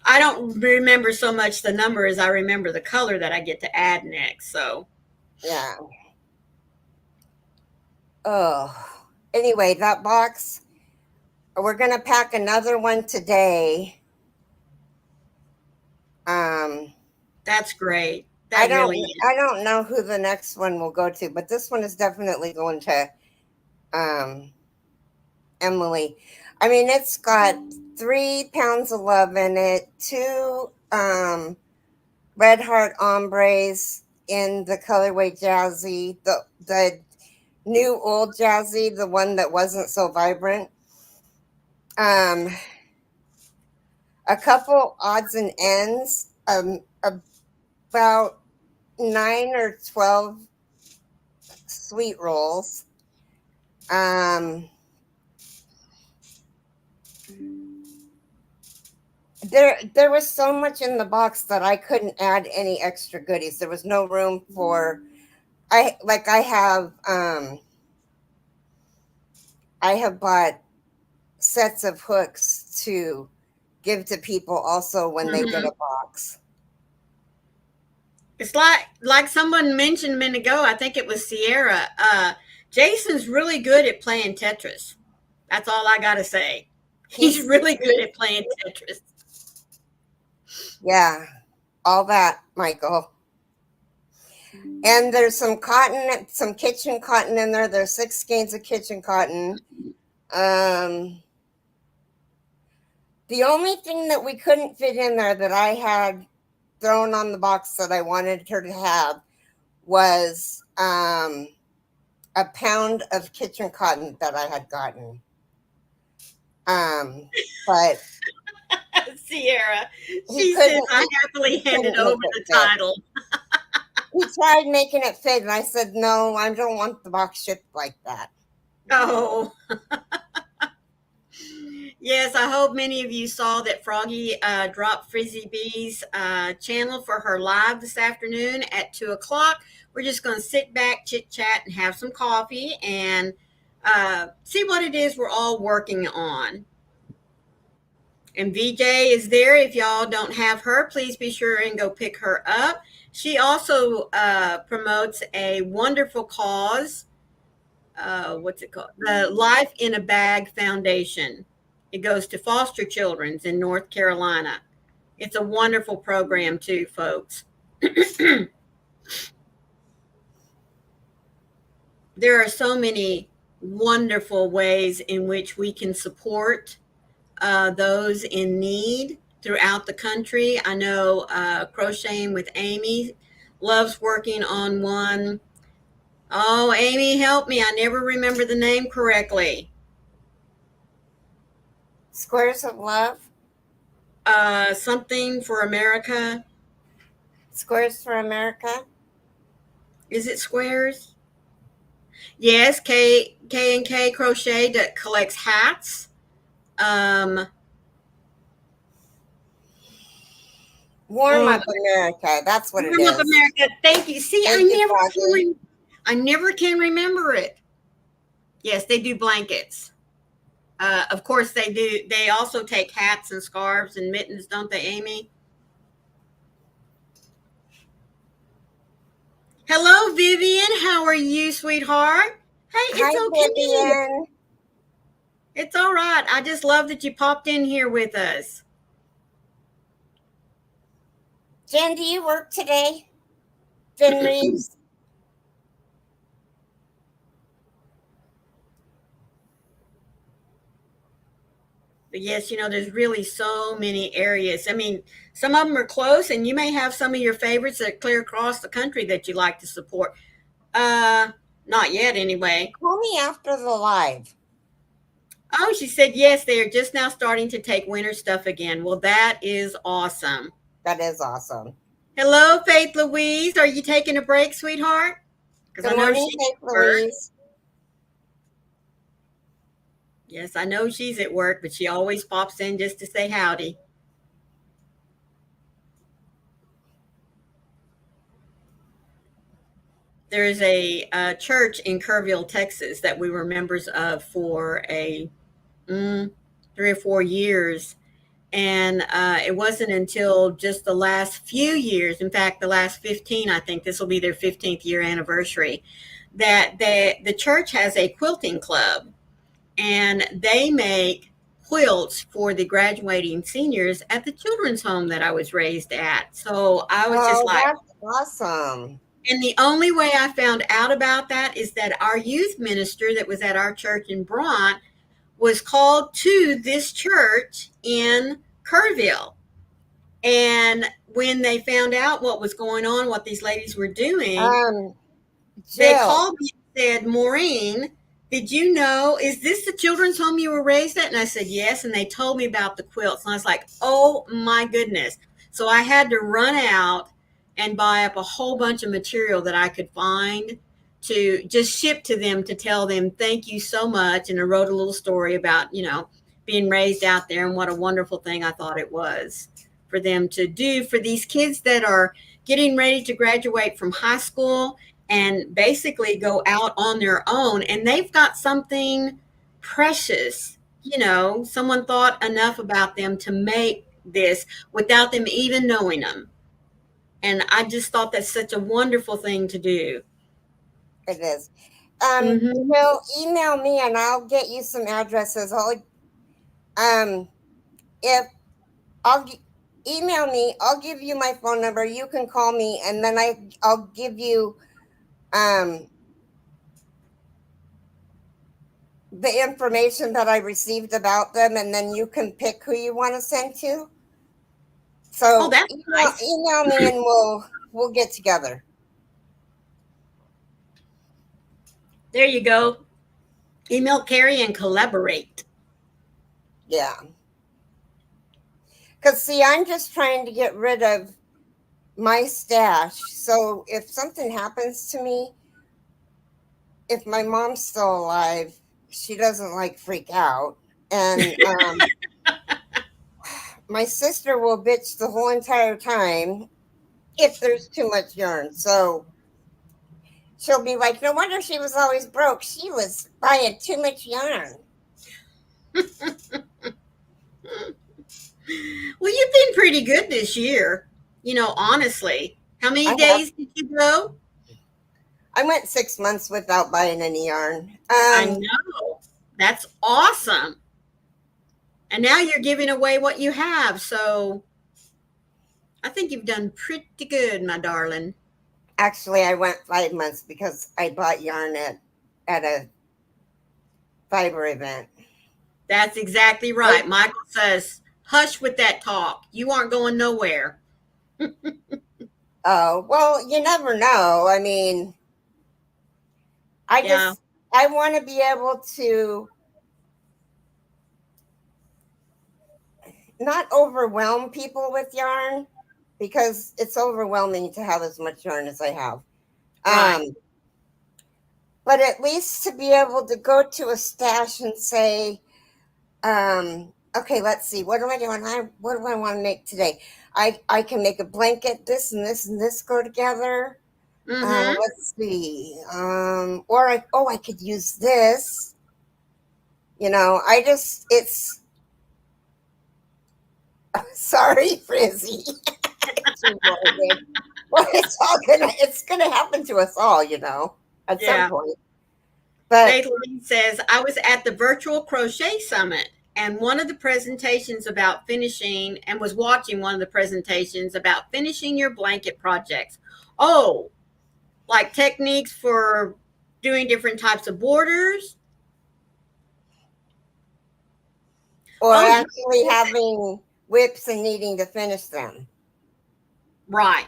[SPEAKER 2] I don't remember so much the number as I remember the color that I get to add next. So,
[SPEAKER 1] Yeah. Oh. Anyway, that box, we're going to pack another one today.
[SPEAKER 2] that's great.
[SPEAKER 1] I
[SPEAKER 2] That
[SPEAKER 1] don't
[SPEAKER 2] really is.
[SPEAKER 1] I don't know who the next one will go to, but this one is definitely going to Emily. I mean, it's got 3 pounds of love in it, 2 Red Heart ombres in the colorway Jazzy, the new old Jazzy, the one that wasn't so vibrant. Um, a couple odds and ends, about 9 or 12 sweet rolls. There was so much in the box that I couldn't add any extra goodies. There was no room for I have bought sets of hooks to give to people also when they get
[SPEAKER 2] Mhm.
[SPEAKER 1] a box.
[SPEAKER 2] It's like someone mentioned a minute ago. I think it was Sierra. Jason's really good at playing Tetris. That's all I gotta say. He's
[SPEAKER 1] He's
[SPEAKER 2] really good at playing Tetris.
[SPEAKER 1] Yeah, all that, Michael. And there's some cotton, some kitchen cotton in there. There's 6 skeins of kitchen cotton. Um, the only thing that we couldn't fit in there that I had thrown on the box that I wanted her to have was a pound of kitchen cotton that I had gotten. But
[SPEAKER 2] Sierra,
[SPEAKER 1] he
[SPEAKER 2] she says,
[SPEAKER 1] couldn't
[SPEAKER 2] I
[SPEAKER 1] he,
[SPEAKER 2] happily
[SPEAKER 1] he
[SPEAKER 2] handed
[SPEAKER 1] couldn't make
[SPEAKER 2] over
[SPEAKER 1] it
[SPEAKER 2] the
[SPEAKER 1] fit.
[SPEAKER 2] title.
[SPEAKER 1] He tried making it fit, and I said, no, I don't want the box shipped like that.
[SPEAKER 2] Oh, yes. I hope many of you saw that Froggy dropped Frizzy Bee's channel for her live this afternoon at 2 o'clock. We're just going to sit back, chit chat, and have some coffee and see what it is we're all working on. And VJ is there. If y'all don't have her, please be sure and go pick her up. She also promotes a wonderful cause. What's it called? The Life in a Bag Foundation. It goes to foster children's in North Carolina. It's a wonderful program too, folks. There are so many wonderful ways in which we can support those in need throughout the country. I know Crocheting with Amy loves working on one. Oh, Amy, help me. I never remember the name correctly.
[SPEAKER 1] Squares of Love.
[SPEAKER 2] Something for America.
[SPEAKER 1] Squares for America.
[SPEAKER 2] Is it Squares? Yes, K&K Crochet that collects hats.
[SPEAKER 1] Warm Up America. That's what it
[SPEAKER 2] Warm Up
[SPEAKER 1] is.
[SPEAKER 2] America. Thank you. See,
[SPEAKER 1] Thank you,
[SPEAKER 2] I never can remember it. Yes, they do blankets. Of course they do. They also take hats and scarves and mittens, don't they, Amy? Hello, Vivian. How are you, sweetheart? Hey,
[SPEAKER 1] Hi,
[SPEAKER 2] it's okay.
[SPEAKER 1] Vivian.
[SPEAKER 2] It's all right. I just love that you popped in here with us.
[SPEAKER 1] Jen, do you work today? Jen Reeves?
[SPEAKER 2] But yes, there's really so many areas. I mean, some of them are close, and you may have some of your favorites that clear across the country that you like to support. Not yet, anyway.
[SPEAKER 1] Call me after the live.
[SPEAKER 2] Oh, she said yes, they are just now starting to take winter stuff again. Well, that is awesome.
[SPEAKER 1] That is awesome.
[SPEAKER 2] Hello, Faith Louise. Are you taking a break, sweetheart?
[SPEAKER 1] Good morning, Faith Louise.
[SPEAKER 2] Yes, I know she's at work, but she always pops in just to say howdy. There's a church in Kerrville, Texas, that we were members of for 3 or 4 years. And it wasn't until just the last few years, in fact, the last 15, I think this will be their 15th year anniversary, that the church has a quilting club, and they make quilts for the graduating seniors at the children's home that I was raised at. So I was just like,
[SPEAKER 1] that's awesome.
[SPEAKER 2] And the only way I found out about that is that our youth minister that was at our church in Bront was called to this church in Kerrville. And when they found out what was going on, what these ladies were doing, they called me and said, Maureen, did you know, is this the children's home you were raised at? And I said, yes. And they told me about the quilts. And I was like, oh my goodness. So I had to run out and buy up a whole bunch of material that I could find to just ship to them to tell them, thank you so much. And I wrote a little story about, being raised out there and what a wonderful thing I thought it was for them to do for these kids that are getting ready to graduate from high school and basically go out on their own. And they've got something precious. Someone thought enough about them to make this without them even knowing them. And I just thought that's such a wonderful thing to do.
[SPEAKER 1] It is. Email me and I'll get you some addresses. Email me, I'll give you my phone number. You can call me, and then I'll give you the information that I received about them, and then you can pick who you want to send to. So
[SPEAKER 2] that's nice.
[SPEAKER 1] Email me and we'll get together.
[SPEAKER 2] There you go. Email Carrie and collaborate.
[SPEAKER 1] Yeah. Because, see, I'm just trying to get rid of my stash. So if something happens to me, if my mom's still alive, she doesn't freak out. And my sister will bitch the whole entire time if there's too much yarn. So she'll be like, no wonder she was always broke. She was buying too much yarn.
[SPEAKER 2] Well, you've been pretty good this year, honestly. How many days did you go?
[SPEAKER 1] I went 6 months without buying any yarn.
[SPEAKER 2] I know. That's awesome. And now you're giving away what you have. So I think you've done pretty good, my darling.
[SPEAKER 1] Actually, I went 5 months because I bought yarn at a fiber event.
[SPEAKER 2] That's exactly right. Michael says, hush with that talk. You aren't going nowhere.
[SPEAKER 1] Oh, well, you never know. I mean,
[SPEAKER 2] Yeah.
[SPEAKER 1] I want to be able to not overwhelm people with yarn because it's overwhelming to have as much yarn as I have.
[SPEAKER 2] Right.
[SPEAKER 1] But at least to be able to go to a stash and say, okay, let's see, what do I do? What do I want to make today? I can make a blanket, this and this and this go together.
[SPEAKER 2] Mm-hmm.
[SPEAKER 1] Let's see. I could use this. It's sorry, Frizzy. Well, it's gonna happen to us all, at some
[SPEAKER 2] Yeah.
[SPEAKER 1] point. But
[SPEAKER 2] Madeline says, I was at the virtual crochet summit and one of the presentations about finishing and was watching one of the presentations about finishing your blanket projects. Oh, like techniques for doing different types of borders.
[SPEAKER 1] or
[SPEAKER 2] Oh,
[SPEAKER 1] actually having whips and needing to finish them.
[SPEAKER 2] right.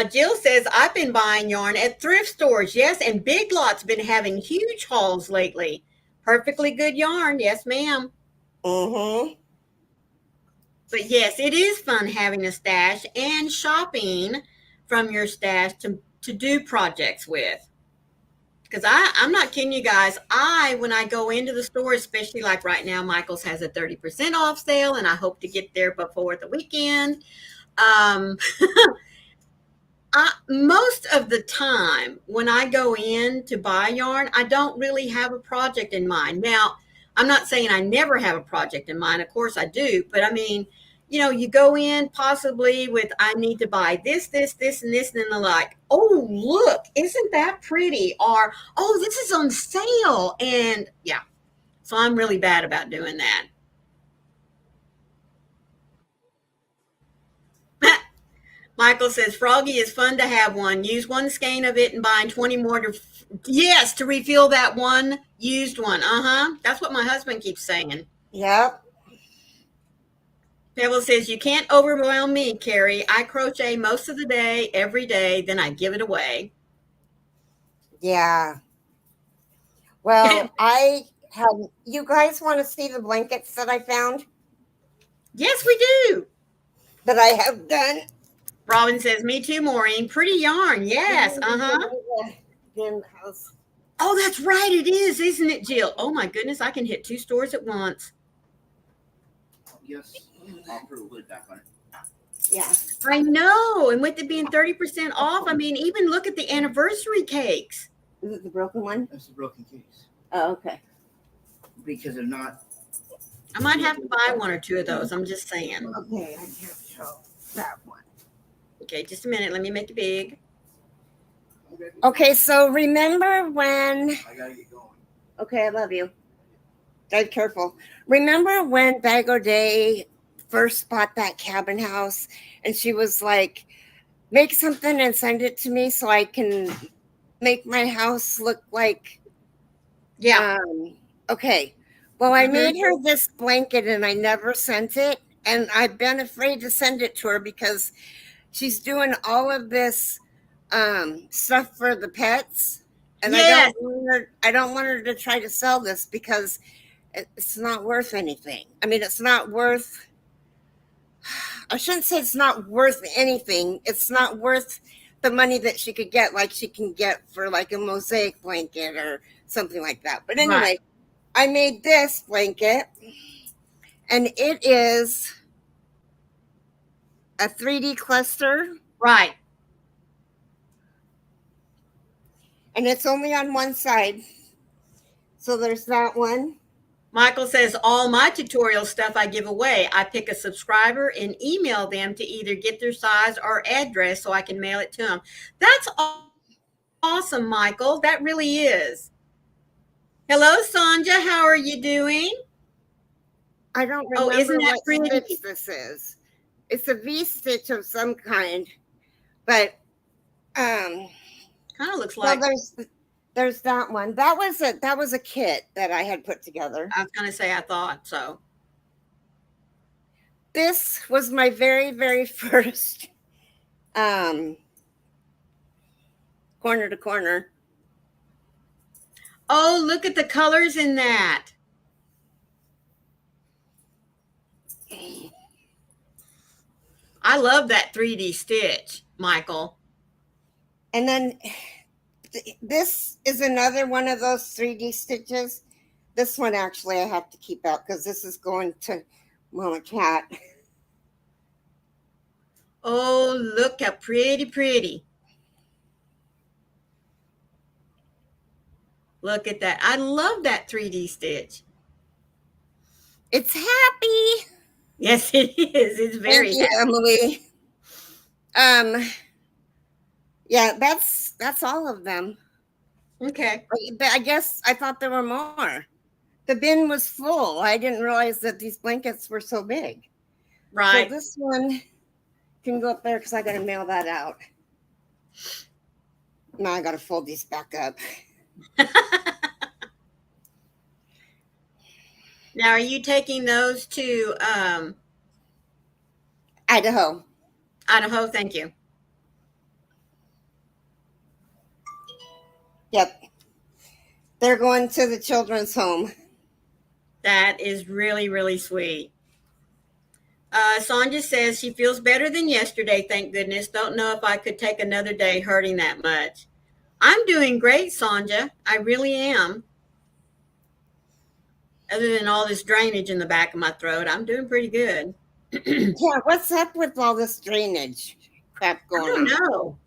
[SPEAKER 2] Jill says, I've been buying yarn at thrift stores. Yes, and Big Lot's been having huge hauls lately. Perfectly good yarn. Yes, ma'am.
[SPEAKER 1] Mm-hmm.
[SPEAKER 2] But yes, it is fun having a stash and shopping from your stash to do projects with. Because I'm not kidding you guys. When I go into the store, especially like right now, Michael's has a 30% off sale, and I hope to get there before the weekend. Um, most of the time when I go in to buy yarn, I don't really have a project in mind. Now, I'm not saying I never have a project in mind. Of course I do. But I mean, you go in possibly with, I need to buy this, this, this, and this. And then they're like, oh, look, isn't that pretty? Or, oh, this is on sale. And yeah, so I'm really bad about doing that. Michael says, Froggy is fun to have one. Use one skein of it and buying 20 more to refill that one used one. Uh-huh. That's what my husband keeps saying.
[SPEAKER 1] Yep.
[SPEAKER 2] Pebble says, you can't overwhelm me, Carrie. I crochet most of the day, every day, then I give it away.
[SPEAKER 1] Yeah. Well, you guys want to see the blankets that I found
[SPEAKER 2] Yes, we do.
[SPEAKER 1] that I have done?
[SPEAKER 2] Robin says, me too, Maureen. Pretty yarn. Yes. Uh-huh. Oh, that's right. It is, isn't it, Jill? Oh, my goodness. I can hit 2 stores at once.
[SPEAKER 4] Yes, I'll put a lid back on it.
[SPEAKER 1] Yeah.
[SPEAKER 2] I know. And with it being 30% off, I mean, even look at the anniversary cakes.
[SPEAKER 1] Is it the broken one?
[SPEAKER 4] That's the broken case.
[SPEAKER 1] Oh, okay.
[SPEAKER 4] Because they're not.
[SPEAKER 2] I might have to buy 1 or 2 of those. I'm just saying.
[SPEAKER 1] Okay, I can't show that one.
[SPEAKER 2] Okay, just a minute. Let me make it big.
[SPEAKER 1] Okay, so remember when...
[SPEAKER 4] I gotta get going.
[SPEAKER 1] Okay, I love you. Drive careful. Remember when Bag O'Day first bought that cabin house and she was like, make something and send it to me so I can make my house look like...
[SPEAKER 2] Yeah.
[SPEAKER 1] Okay. Well, I made her this blanket and I never sent it. And I've been afraid to send it to her because she's doing all of this stuff for the pets. And
[SPEAKER 2] Yes.
[SPEAKER 1] I don't want her to try to sell this because it's not worth anything. I mean, it's not worth... I shouldn't say it's not worth anything. It's not worth the money that she could get, like she can get for like a mosaic blanket or something like that. But anyway,
[SPEAKER 2] Right.
[SPEAKER 1] I made this blanket and it is a 3D cluster
[SPEAKER 2] Right.
[SPEAKER 1] and it's only on one side. So there's that one.
[SPEAKER 2] Michael says, all my tutorial stuff I give away. I pick a subscriber and email them to either get their size or address so I can mail it to them. That's awesome, Michael. That really is. Hello, Sonja. How are you doing?
[SPEAKER 1] I don't
[SPEAKER 2] Oh,
[SPEAKER 1] remember
[SPEAKER 2] isn't that
[SPEAKER 1] what
[SPEAKER 2] pretty?
[SPEAKER 1] stitch this is. It's a V stitch of some kind, but um,
[SPEAKER 2] Kind of looks
[SPEAKER 1] well,
[SPEAKER 2] like,
[SPEAKER 1] there's that one. That was a kit that I had put together.
[SPEAKER 2] I was going to say, I thought so.
[SPEAKER 1] This was my very, very first corner to corner.
[SPEAKER 2] Oh, look at the colors in that. I love that 3D stitch, Michael.
[SPEAKER 1] And then this is another one of those 3D stitches. This one actually I have to keep out because this is going to Mama Cat.
[SPEAKER 2] Oh, look how pretty. Look at that. I love that 3D stitch.
[SPEAKER 1] It's happy.
[SPEAKER 2] Yes, it is. It's
[SPEAKER 1] Thank
[SPEAKER 2] very
[SPEAKER 1] you,
[SPEAKER 2] happy.
[SPEAKER 1] Emily. Yeah, that's all of them.
[SPEAKER 2] Okay.
[SPEAKER 1] But I guess I thought there were more. The bin was full. I didn't realize that these blankets were so big.
[SPEAKER 2] Right.
[SPEAKER 1] So this one can go up there because I got to mail that out. Now I got to fold these back up.
[SPEAKER 2] Now, are you taking those to
[SPEAKER 1] Idaho.
[SPEAKER 2] Idaho? Thank you.
[SPEAKER 1] Yep. They're going to the children's home.
[SPEAKER 2] That is really sweet. Sonja says she feels better than yesterday, thank goodness. Don't know if I could take another day hurting that much. I'm doing great, Sonja. I really am. Other than all this drainage in the back of my throat, I'm doing pretty good.
[SPEAKER 1] Yeah, what's up with all this drainage crap
[SPEAKER 2] I
[SPEAKER 1] going
[SPEAKER 2] don't
[SPEAKER 1] on?
[SPEAKER 2] know.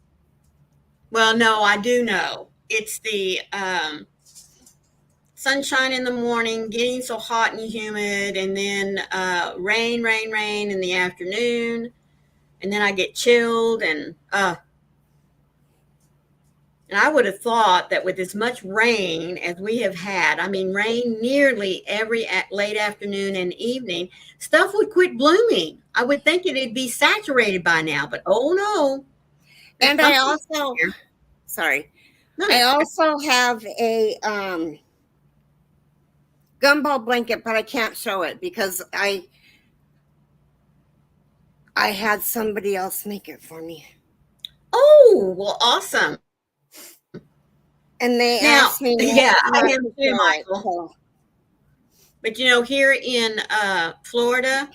[SPEAKER 2] Well, no, I do know. It's the sunshine in the morning, getting so hot and humid, and then rain in the afternoon, and then I get chilled, and I would have thought that with as much rain as we have had, I mean, rain nearly every late afternoon and evening, stuff would quit blooming. I would think it'd be saturated by now, but oh no.
[SPEAKER 1] And I also, sorry, I also have a gumball blanket, but I can't show it because I had somebody else make it for me.
[SPEAKER 2] Oh, well, awesome.
[SPEAKER 1] And they
[SPEAKER 2] Now,
[SPEAKER 1] asked me
[SPEAKER 2] yeah,
[SPEAKER 1] not
[SPEAKER 2] I am
[SPEAKER 1] to
[SPEAKER 2] too,
[SPEAKER 1] show
[SPEAKER 2] Michael.
[SPEAKER 1] it. So.
[SPEAKER 2] But here in Florida,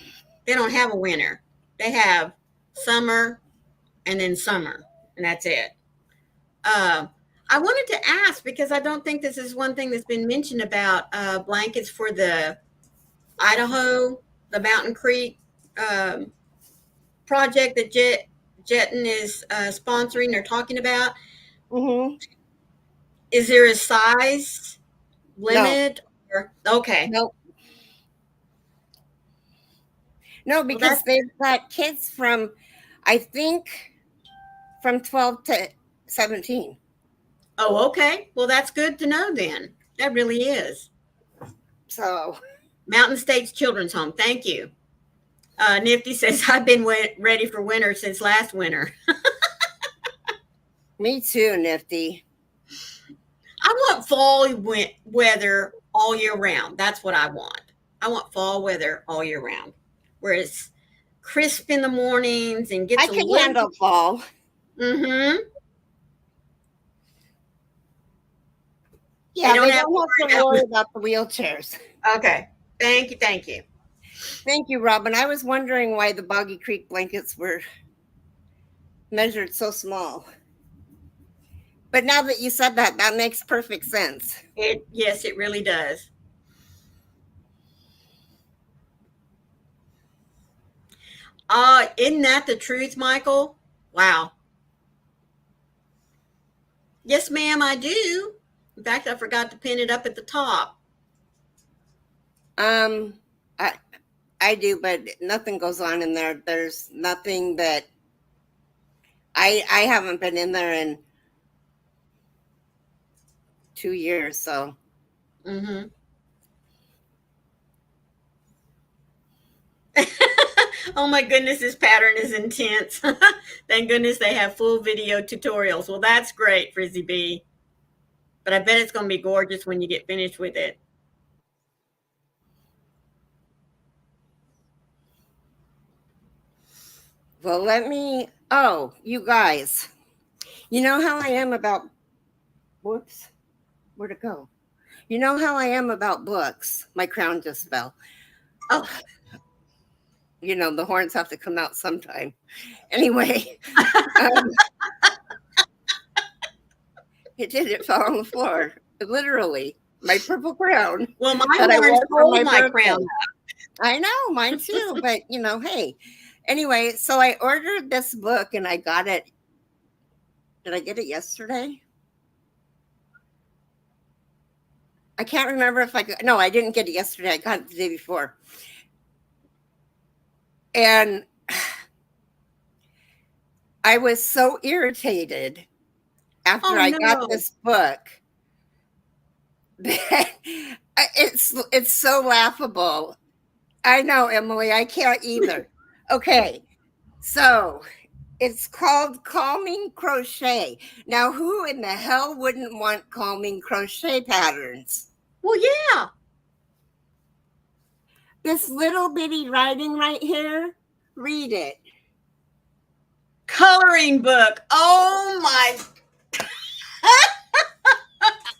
[SPEAKER 2] they don't have a winter. They have summer and then summer, and that's it. I wanted to ask because I don't think this is one thing that's been mentioned about blankets for the Idaho, the Mountain Creek project that Jetton is sponsoring or talking about.
[SPEAKER 1] Mm-hmm.
[SPEAKER 2] Is there a size limit? Okay.
[SPEAKER 1] Nope. No, because they've got kids from, I think, from 12 to 17.
[SPEAKER 2] Oh, okay. Well, that's good to know then. That really is.
[SPEAKER 1] So.
[SPEAKER 2] Mountain States Children's Home. Thank you. Nifty says, I've been ready for winter since last winter.
[SPEAKER 1] Me too, Nifty.
[SPEAKER 2] I want fall weather all year round. That's what I want. I want fall weather all year round, where it's crisp in the mornings and gets
[SPEAKER 1] I can handle fall.
[SPEAKER 2] Mm-hmm.
[SPEAKER 1] Yeah, they don't have to worry about the wheelchairs.
[SPEAKER 2] Okay. Thank you.
[SPEAKER 1] Thank you, Robin. I was wondering why the Boggy Creek blankets were measured so small. But now that you said that, that makes perfect sense.
[SPEAKER 2] Yes, it really does. Isn't that the truth, Michael? Wow. Yes, ma'am, I do. In fact, I forgot to pin it up at the top.
[SPEAKER 1] I do, but nothing goes on in there. There's nothing that I haven't been in there in 2 years, so.
[SPEAKER 2] Mm-hmm. Oh my goodness, this pattern is intense. Thank goodness they have full video tutorials. Well, that's great, Frizzy B. But I bet it's going to be gorgeous when you get finished with it.
[SPEAKER 1] Well, you guys, you know how I am about, whoops, where'd it go? You know how I am about books. My crown just fell.
[SPEAKER 2] Oh,
[SPEAKER 1] The horns have to come out sometime. Anyway, it did. It fell on the floor. Literally, my purple crown.
[SPEAKER 2] well, my
[SPEAKER 1] that I
[SPEAKER 2] horns
[SPEAKER 1] wore for
[SPEAKER 2] hold
[SPEAKER 1] my
[SPEAKER 2] my
[SPEAKER 1] birthday.
[SPEAKER 2] crown.
[SPEAKER 1] I know, mine too. But hey. Anyway, so I ordered this book and I got it. Did I get it yesterday? I can't remember if no, I didn't get it yesterday. I got it the day before. And I was so irritated after I got this book that it's so laughable. I know, Emily, I can't either. Okay, so it's called Calming Crochet. Now, who in the hell wouldn't want calming crochet patterns?
[SPEAKER 2] Well, yeah.
[SPEAKER 1] This little bitty writing right here, read it.
[SPEAKER 2] Coloring book. Oh my.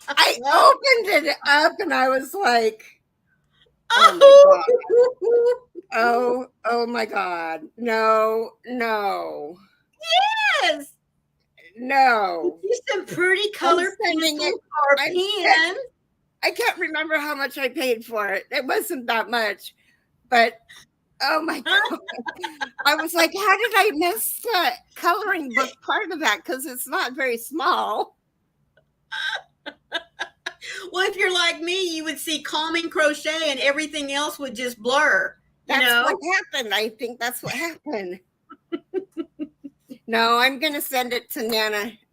[SPEAKER 1] I opened it up and I was like, oh my God. Oh my God. No.
[SPEAKER 2] Yes.
[SPEAKER 1] No.
[SPEAKER 2] Some pretty colored pencils or pens.
[SPEAKER 1] I can't remember how much I paid for it. It wasn't that much, but oh my God. I was like, how did I miss the coloring book part of that? Because it's not very small.
[SPEAKER 2] Well, if you're like me, you would see calming crochet and everything else would just blur.
[SPEAKER 1] That's what happened. I think that's what happened. No, I'm going to send it to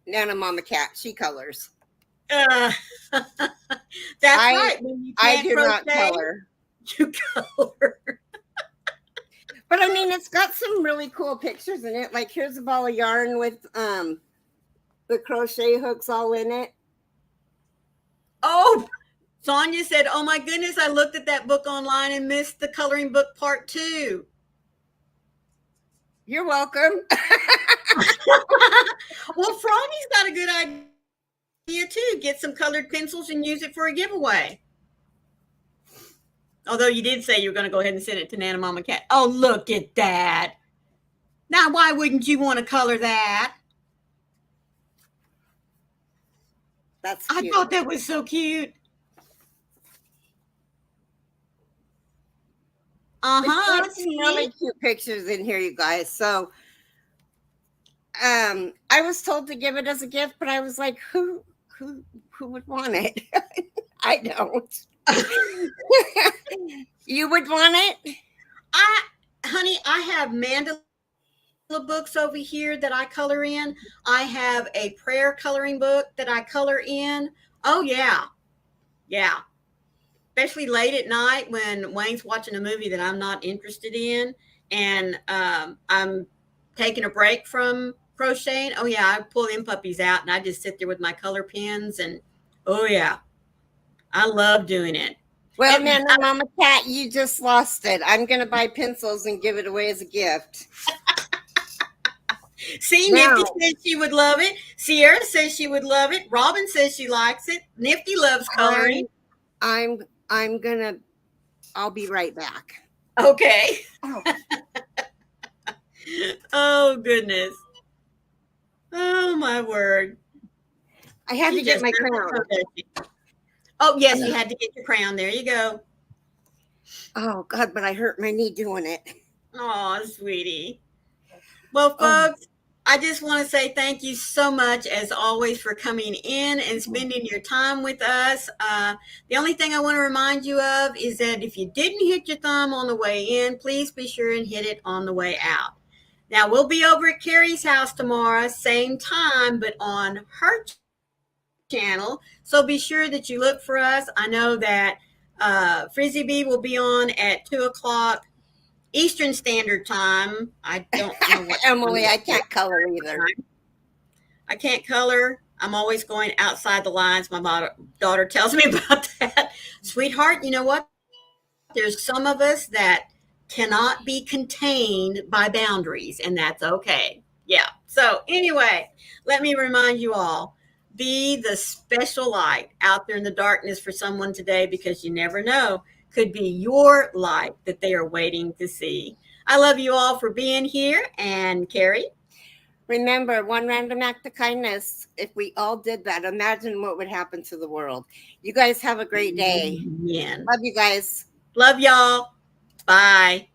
[SPEAKER 1] Nana Mama Cat. She colors.
[SPEAKER 2] That's right. When you
[SPEAKER 1] I do
[SPEAKER 2] crochet,
[SPEAKER 1] not color.
[SPEAKER 2] You color.
[SPEAKER 1] But I mean, it's got some really cool pictures in it. Like here's a ball of yarn with the crochet hooks all in it.
[SPEAKER 2] Oh, Sonia said, oh my goodness, I looked at that book online and missed the coloring book part 2.
[SPEAKER 1] You're welcome.
[SPEAKER 2] Well, Froggy's got a good idea too. Get some colored pencils and use it for a giveaway. Although you did say you were going to go ahead and send it to Nana Mama Cat. Oh, look at that. Now, why wouldn't you want to color that?
[SPEAKER 1] That's cute.
[SPEAKER 2] I thought that was so cute.
[SPEAKER 1] There's some really cute pictures in here, you guys. So I was told to give it as a gift, but I was like, who would want it? I don't. You would want it?
[SPEAKER 2] Honey, I have mandala books over here that I color in. I have a prayer coloring book that I color in. Oh yeah. Especially late at night when Wayne's watching a movie that I'm not interested in and I'm taking a break from crocheting. Oh yeah, I pull them puppies out and I just sit there with my color pens and oh yeah, I love doing it.
[SPEAKER 1] Well, Nana Mama Cat, you just lost it. I'm going to buy pencils and give it away as a gift.
[SPEAKER 2] See, Nifty says she would love it. Sierra says she would love it. Robin says she likes it. Nifty loves coloring.
[SPEAKER 1] I'm gonna. I'll be right back.
[SPEAKER 2] Okay. Oh goodness. Oh my word.
[SPEAKER 1] I had to get my crown.
[SPEAKER 2] Oh yes, you had to get your crown. There you go.
[SPEAKER 1] Oh God, but I hurt my knee doing it.
[SPEAKER 2] Oh, sweetie. Well, folks, I just want to say thank you so much, as always, for coming in and spending your time with us. The only thing I want to remind you of is that if you didn't hit your thumb on the way in, please be sure and hit it on the way out. Now, we'll be over at Carrie's house tomorrow, same time, but on her channel. So be sure that you look for us. I know that Frizzy B will be on at 2 o'clock Eastern Standard Time. I don't know what
[SPEAKER 1] Emily, I can't color either.
[SPEAKER 2] I can't color. I'm always going outside the lines. My daughter tells me about that. Sweetheart, you know what? There's some of us that cannot be contained by boundaries, and that's okay. Yeah. So, anyway, let me remind you all, be the special light out there in the darkness for someone today, because you never know, could be your light that they are waiting to see. I love you all for being here. And Carrie?
[SPEAKER 1] Remember, one random act of kindness. If we all did that, imagine what would happen to the world. You guys have a great day.
[SPEAKER 2] Amen.
[SPEAKER 1] Love you guys.
[SPEAKER 2] Love y'all. Bye.